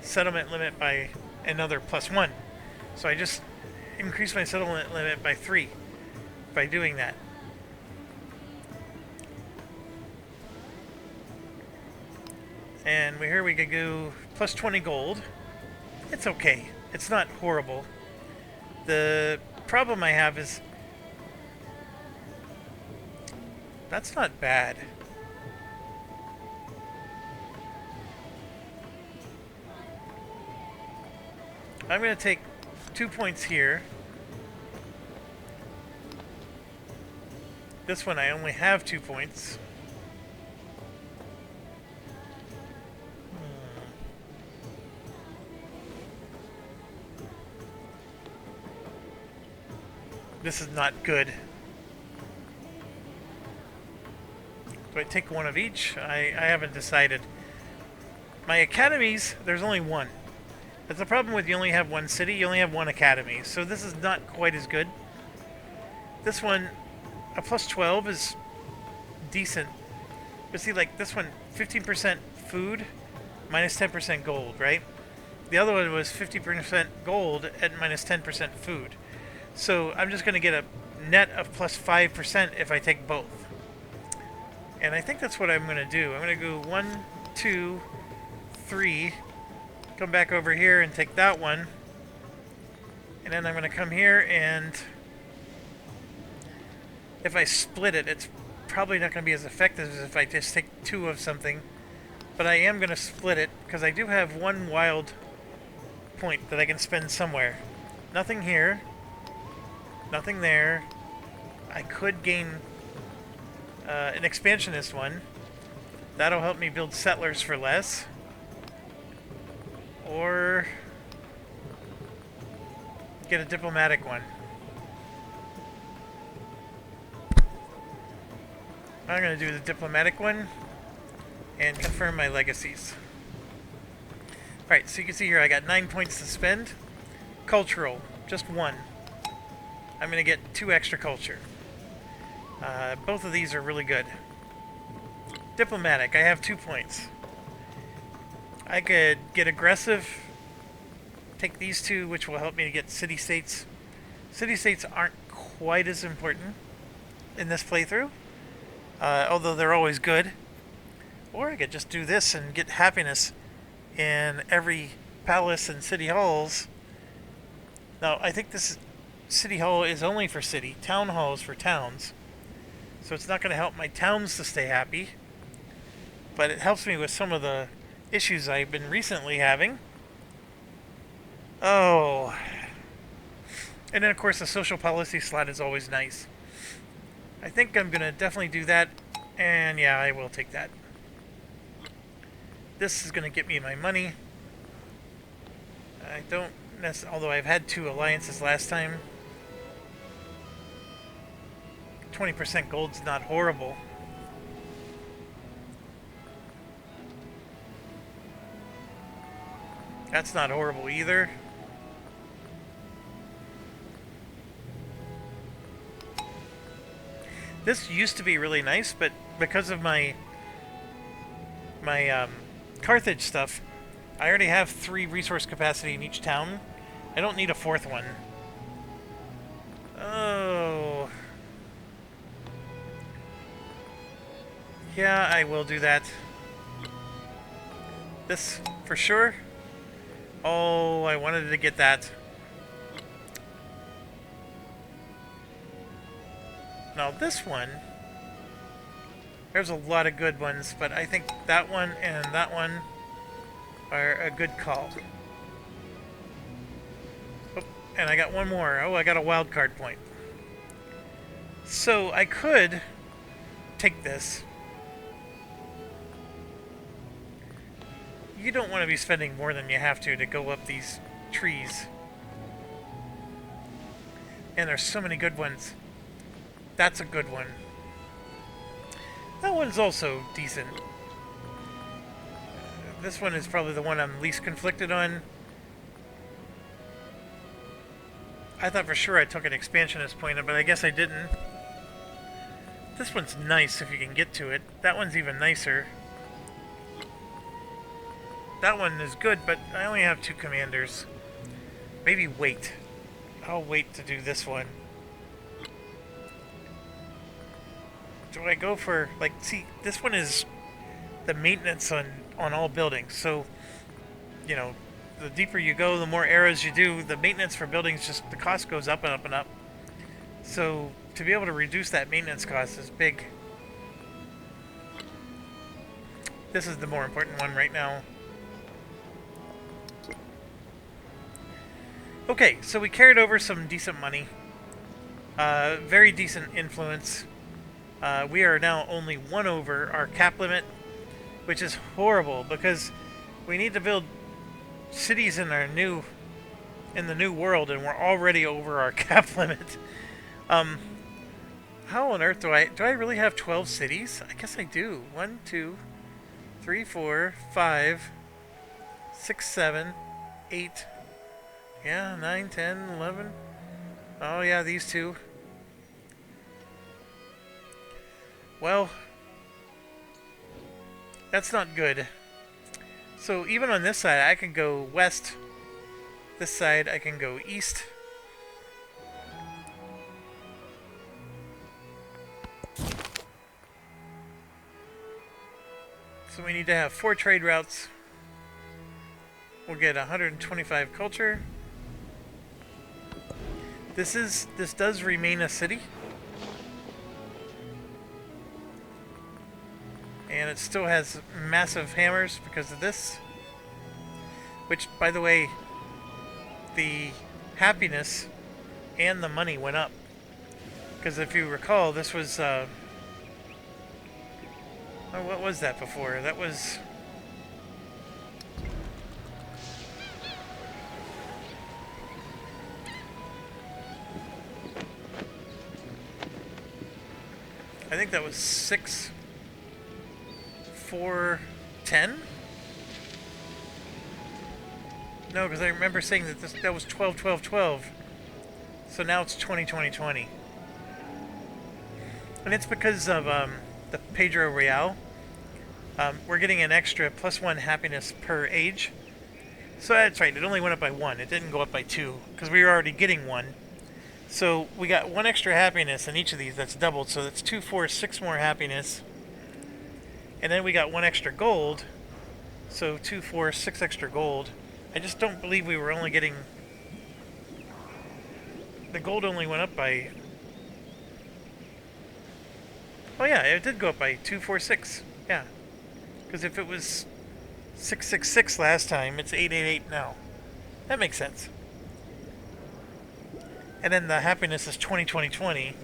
settlement limit by another +1. So I just increased my settlement limit by 3 by doing that. And here we could go +20 gold. It's okay. It's not horrible. The problem I have is that's not bad. I'm going to take 2 points here. This one I only have 2 points. This is not good. Do I take one of each? I haven't decided. My academies, there's only one. That's the problem with you only have one city, you only have one academy. So this is not quite as good. This one, a +12 is decent. But see, like this one, 15% food, -10% gold, right? The other one was 50% gold and -10% food. So I'm just going to get a net of +5% if I take both. And I think that's what I'm going to do. I'm going to go 1, 2, 3, come back over here and take that one. And then I'm going to come here, and if I split it, it's probably not going to be as effective as if I just take 2 of something. But I am going to split it, because I do have 1 wild point that I can spend somewhere. Nothing here. Nothing there. I could gain an expansionist one. That'll help me build settlers for less. Or get a diplomatic one. I'm going to do the diplomatic one and confirm my legacies. Alright, so you can see here I got 9 points to spend. Cultural, just 1. I'm going to get 2 extra culture. Both of these are really good. Diplomatic, I have 2 points. I could get aggressive, take these two, which will help me to get city-states. City-states aren't quite as important in this playthrough, although they're always good. Or I could just do this and get happiness in every palace and city halls. Now, I think this city hall is only for city. Town hall is for towns. So it's not going to help my towns to stay happy. But it helps me with some of the issues I've been recently having. Oh. And then, of course, the social policy slot is always nice. I think I'm going to definitely do that. And yeah, I will take that. This is going to get me my money. I don't necessarily, although I've had 2 alliances last time. 20% gold's not horrible. That's not horrible either. This used to be really nice, but because of my Carthage stuff, I already have 3 resource capacity in each town. I don't need a 4th one. Oh. Yeah, I will do that. This, for sure. Oh, I wanted to get that. Now this one, there's a lot of good ones, but I think that one and that one are a good call. Oh, and I got one more. Oh, I got a wild card point. So I could take this. You don't want to be spending more than you have to go up these trees. And there's so many good ones. That's a good one. That one's also decent. This one is probably the one I'm least conflicted on. I thought for sure I took an expansionist point, but I guess I didn't. This one's nice if you can get to it. That one's even nicer. That one is good, but I only have 2 commanders. Maybe wait. I'll wait to do this one. Do I go for, like, see, this one is the maintenance on all buildings. So, you know, the deeper you go, the more eras you do, the maintenance for buildings, just the cost goes up and up and up. So, to be able to reduce that maintenance cost is big. This is the more important one right now. Okay, so we carried over some decent money. Very decent influence. We are now only 1 over our cap limit, which is horrible because we need to build cities in the new world, and we're already over our cap limit. How on earth do I really have 12 cities? I guess I do. 1, 2, 3, 4, 5, 6, 7, 8. Yeah, 9, 10, 11. Oh yeah, these 2. Well, that's not good. So even on this side, I can go west. This side, I can go east. So we need to have 4 trade routes. We'll get 125 culture. This does remain a city. And it still has massive hammers because of this. Which, by the way, the happiness and the money went up. Because if you recall, this was... oh, what was that before? That was... I think that was 6, 4, 10? No, because I remember saying that that was 12, 12, 12. So now it's 20, 20, 20. And it's because of the Pedro Real. we're getting an extra +1 happiness per age. So that's right, it only went up by 1. It didn't go up by 2, because we were already getting 1. So we got 1 extra happiness in each of these. That's doubled, so that's 2, 4, 6 more happiness. And then we got 1 extra gold. So 2, 4, 6 extra gold. I just don't believe we were only getting... The gold only went up by... Oh yeah, it did go up by 2, 4, 6. Yeah. Because if it was 666 last time, it's 888 now. That makes sense. And then the happiness is 20, 20, 20.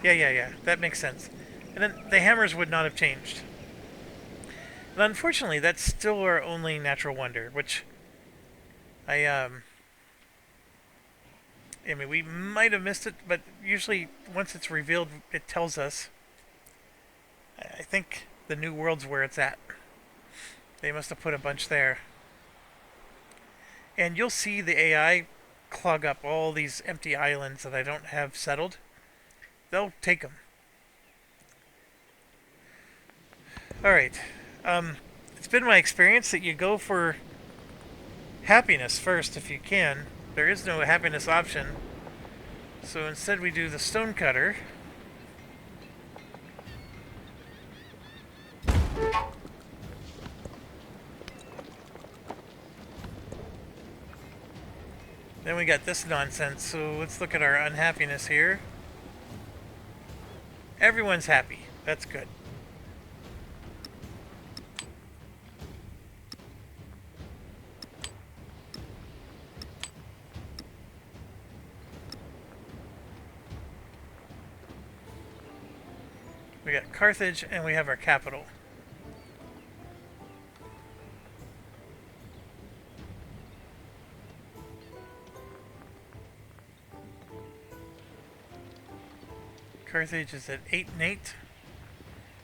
Yeah. That makes sense. And then the hammers would not have changed. And unfortunately, that's still our only natural wonder, which I mean, we might have missed it, but usually once it's revealed, it tells us. I think the New World's where it's at. They must have put a bunch there. And you'll see the AI clog up all these empty islands that I don't have settled. They'll take them. Alright. It's been my experience that you go for happiness first if you can. There is no happiness option. So instead we do the stonecutter. Then we got this nonsense, so let's look at our unhappiness here. Everyone's happy. That's good. We got Carthage, and we have our capital. Carthage is at 8 and 8.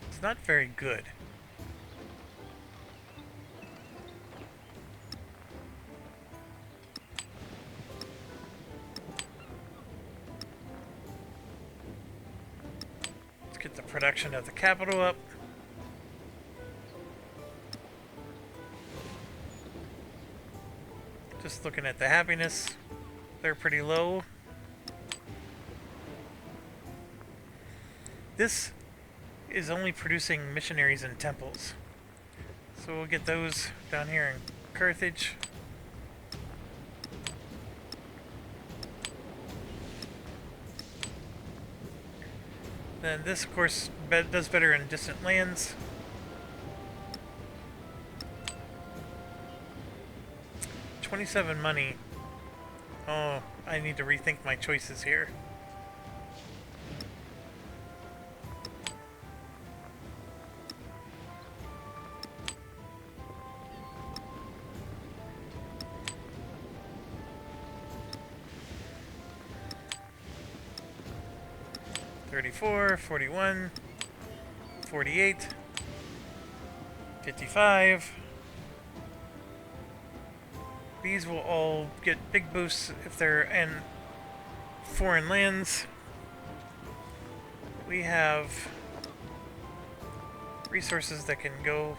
It's not very good. Let's get the production of the capital up. Just looking at the happiness, they're pretty low. This is only producing missionaries and temples. So we'll get those down here in Carthage. Then this, of course, does better in distant lands. $27 money. Oh, I need to rethink my choices here. $34, $41, $48, $55. These will all get big boosts if they're in foreign lands. We have resources that can go.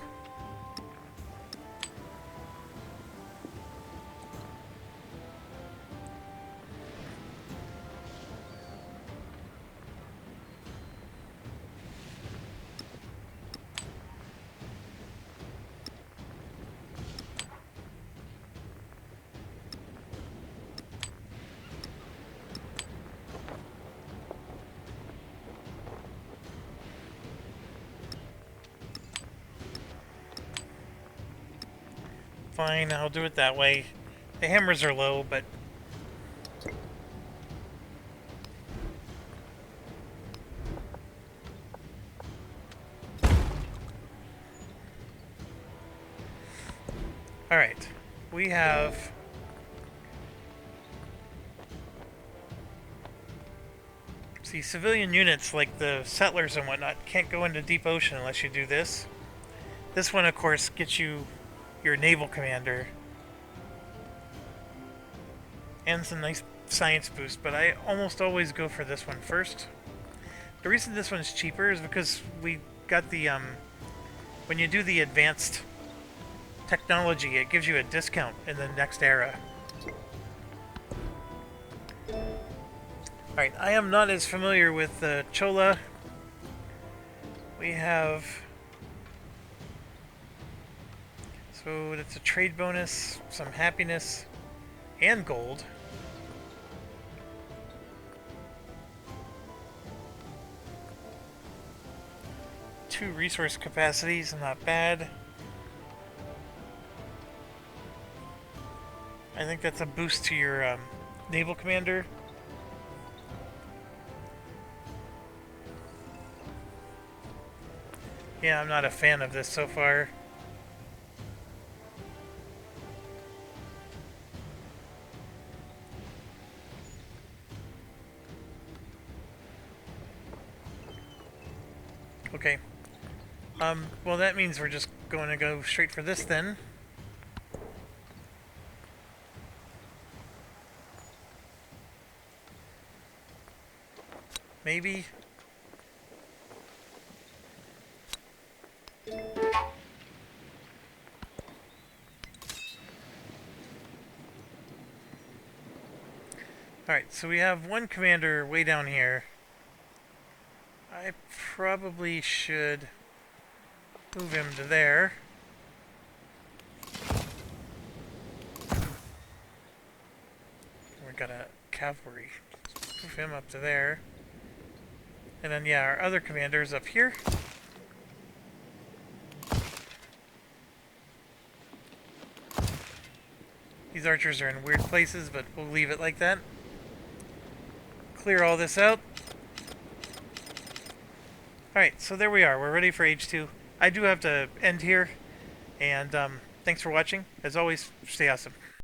Fine, I'll do it that way. The hammers are low, but... Alright, we have... See, civilian units like the settlers and whatnot can't go into deep ocean unless you do this. This one, of course, gets you your naval commander and some nice science boost, but I almost always go for this one first. The reason this one's cheaper is because we got the when you do the advanced technology, it gives you a discount in the next era. Alright, I am not as familiar with the Chola. We have... So it's a trade bonus, some happiness, and gold. Two resource capacities, not bad. I think that's a boost to your naval commander. Yeah, I'm not a fan of this so far. Okay. Well, that means we're just going to go straight for this then. Maybe. Alright, so we have one commander way down here. I probably should move him to there. We got a cavalry. Move him up to there. And then, yeah, our other commander's up here. These archers are in weird places, but we'll leave it like that. Clear all this out. Alright, so there we are. We're ready for H2. I do have to end here. And thanks for watching. As always, stay awesome.